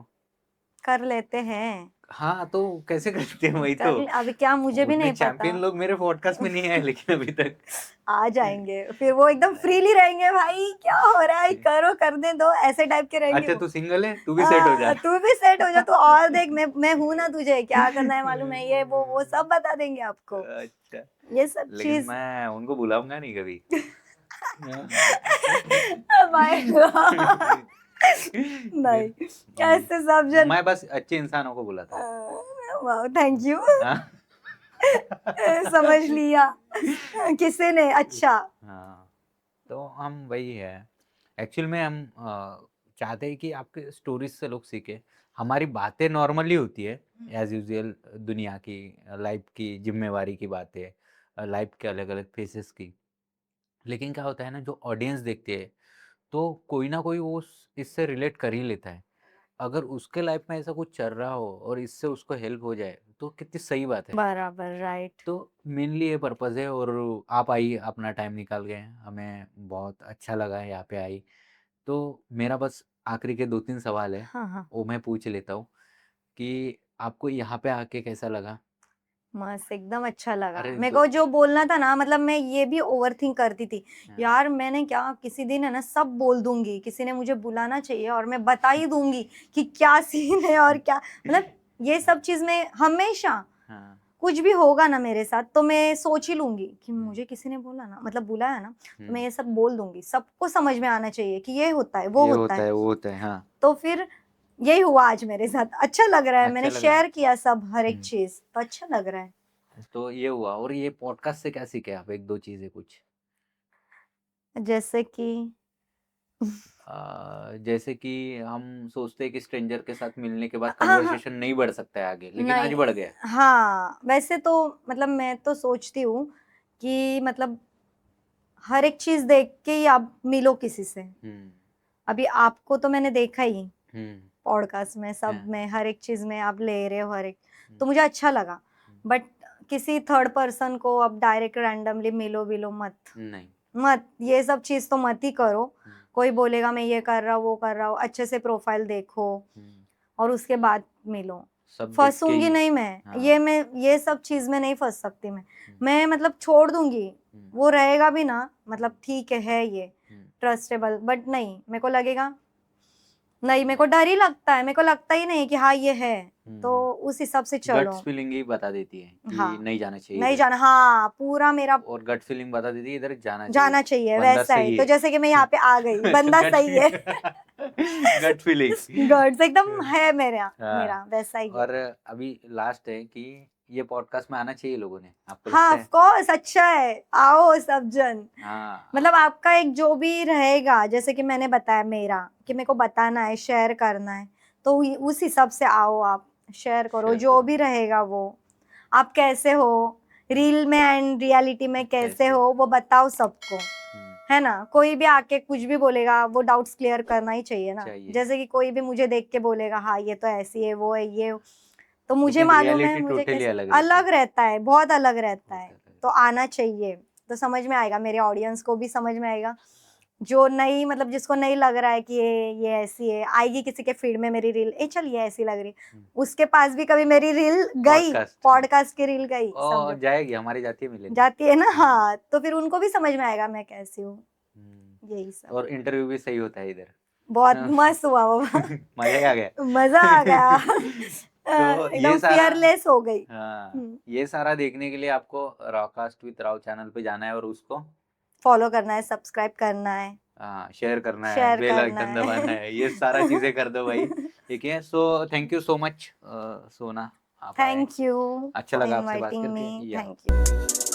कर लेते हैं। हाँ, तो कैसे करते हैं वही तो। अभी क्या, मुझे भी उतने नहीं पता। चैंपियन लोग मेरे पॉडकास्ट में नहीं आए लेकिन अभी तक। आ जाएंगे फिर, वो एकदम फ्रीली रहेंगे, भाई क्या हो रहा है, करो, करने दो, ऐसे टाइप के रहेंगे अच्छा वो। तू सिंगल है, तू भी सेट हो जा। तू भी सेट हो जा, तू और देख, मैं हूं ना, तुझे क्या करना है मालूम है, ये वो सब बता देंगे आपको, अच्छा, ये सब लेकिन चीज। मैं उनको बुलाऊंगा नहीं कभी। माय गॉड, नहीं, कैसे सब जन। मैं बस अच्छे इंसानों को बुलाता हूँ। वाह, थैंक यू। हाँ। समझ लिया किसी ने, अच्छा। हाँ, तो हम वही है। एक्चुअल में हम चाहते हैं कि आपके स्टोरीज से लोग सीखे। हमारी बातें नॉर्मली होती है एज यूजुअल, दुनिया की, लाइफ की, जिम्मेवारी की बातें, लाइफ के अलग अलग फेसेस की। लेकिन क्या होता है ना, जो ऑडियंस देखती है तो कोई ना कोई वो इससे रिलेट कर ही लेता है। अगर उसके लाइफ में ऐसा कुछ चल रहा हो और इससे उसको हेल्प हो जाए तो कितनी सही बात है। बराबर, राइट। तो मेनली ये पर्पज़ है। और आप आई, अपना टाइम निकाल गए, हमें बहुत अच्छा लगा है यहाँ पे आई। तो मेरा बस आखिरी के 2-3 सवाल है, हाँ हाँ, वो मैं पूछ लेता हूँ कि आपको यहाँ पे आके कैसा लगा? मस्त, एकदम अच्छा लगा अरे मेरे दो। को, जो बोलना था ना, मतलब मैं ये भी ओवरथिंक करती थी। हाँ। यार मैंने क्या, किसी दिन है ना सब बोल दूंगी, किसी ने मुझे बुलाना चाहिए और मैं बता ही दूंगी कि क्या सीन है और क्या, मतलब ये सब चीज में हमेशा हाँ। कुछ भी होगा ना मेरे साथ, तो मैं सोच ही लूंगी कि मुझे किसी ने बोला ना, मतलब बुलाया ना, तो मैं ये सब बोल दूंगी, सबको समझ में आना चाहिए कि ये होता है, वो ये होता होता है। है, वो होता है। हाँ। तो फिर यही हुआ आज मेरे साथ, अच्छा लग रहा है, अच्छा मैंने लग रहा है। शेयर किया सब, हर एक चीज, तो अच्छा लग रहा है। तो ये हुआ। और ये पॉडकास्ट से क्या सीखे आप? 1-2 चीज़ें कुछ। जैसे कि जैसे कि हम सोचते हैं कि स्ट्रेंजर के साथ मिलने के बाद हाँ हाँ, कन्वर्सेशन नहीं बढ़ सकता है आगे, लेकिन आज नहीं, बढ़ गया। हाँ वैसे तो, मतलब मैं तो सोचती हूँ कि मतलब हर एक चीज देख के ही आप मिलो किसी से। हम्म। अभी आपको तो मैंने देखा ही हम्म। पॉडकास्ट में, सब हाँ। में, हर एक चीज में आप ले रहे हो, हर एक, हम्म। तो मुझे अच्छा लगा। बट किसी थर्ड पर्सन को आप डायरेक्ट रैंडमली मिलो विलो मत, नहीं। मत, ये सब चीज तो मत ही करो। कोई बोलेगा मैं ये कर रहा हूँ, वो कर रहा हूँ, अच्छे से प्रोफाइल देखो और उसके बाद मिलो। सब देख के फंसूंगी ही। नहीं मैं, हाँ। मैं ये सब चीज में नहीं फंस सकती मैं मतलब छोड़ दूंगी। हम्म। वो रहेगा भी ना, मतलब ठीक है ये हम्म। ट्रस्टेबल, बट नहीं, मेरे को लगेगा नहीं, मेरे को डर ही लगता है, मेरे को लगता ही नहीं कि हाँ ये है, तो उस हिसाब से चलो। गट्स फीलिंग ही बता देती है कि हाँ, नहीं जाना चाहिए नहीं इधर। जाना, हाँ पूरा मेरा और गट फीलिंग बता देती है इधर जाना चाहिए। जाना चाहिए, बंदा वैसा ही, सही तो है। जैसे कि मैं यहाँ पे आ गई, बंदा गट सही है। Gut feeling. गर्ड्स एकदम है मेरा, हाँ। वैसा ही है। और अभी लास्ट है कि ये पॉडकास्ट में आना चाहिए लोगों ने, आपको हाँ लगता ऑफ है? कोर्स, अच्छा है, आओ सब जन। हाँ। मतलब आपका एक जो भी रहेगा, जैसे कि मैंने बताया मेरा, कि मेरे को बताना है, शेयर करना है, तो उस हिसाब से आओ, आप शेयर करो शेयर जो करो। भी रहेगा वो। आप कैसे हो रील में एंड रियलिटी में, कैसे कैसे? हो वो बताओ सबको, है ना। कोई भी आके कुछ भी बोलेगा, वो डाउट्स क्लियर करना ही चाहिए ना। चाहिए। जैसे कि कोई भी मुझे देख के बोलेगा हाँ ये तो ऐसी है, वो है, ये, तो मुझे लेकिन मालूम है, रियलिटी मुझे टोटली कैसे अलग रहती अलग है। रहता है, बहुत अलग रहता बहुत है। अलग तो रहती आना चाहिए, तो समझ में आएगा, मेरे ऑडियंस को भी समझ में आएगा। जो नहीं, मतलब जिसको नहीं लग रहा है कि ये ऐसी है, आएगी किसी के फीड में मेरी रील, ए चल ये ऐसी लग रही, उसके पास भी कभी मेरी रील गई, पॉडकास्ट। पॉडकास्ट की रील गई, और समझो, जाएगी, हमारी जाती है मिलेनियम। जाती है ना, हाँ, तो फिर उनको भी समझ में आएगा मैं कैसी हूँ, यही सब। और इंटरव्यू भी सही होता है इधर। बहुत हाँ। मस्त हुआ वो। मजा ही आ गया। मजा आ गया। तो ये एकदम सारा, फियरलेस हो गई। हाँ, ये सारा देखने के लिए आपको रॉकास्ट विद राव चैनल पे जाना है और उसको फॉलो करना है, सब्सक्राइब करना है। हाँ, शेयर करना है, शेयर बेल करना आइकन दबाना है, ये सारा चीजें कर दो भाई। ठीक है, so thank you so much सोना, आप आए, थैंक यू अच्छा फॉर लगा आपसे बात इनवाइटिंग करके मी, या थैंक यू।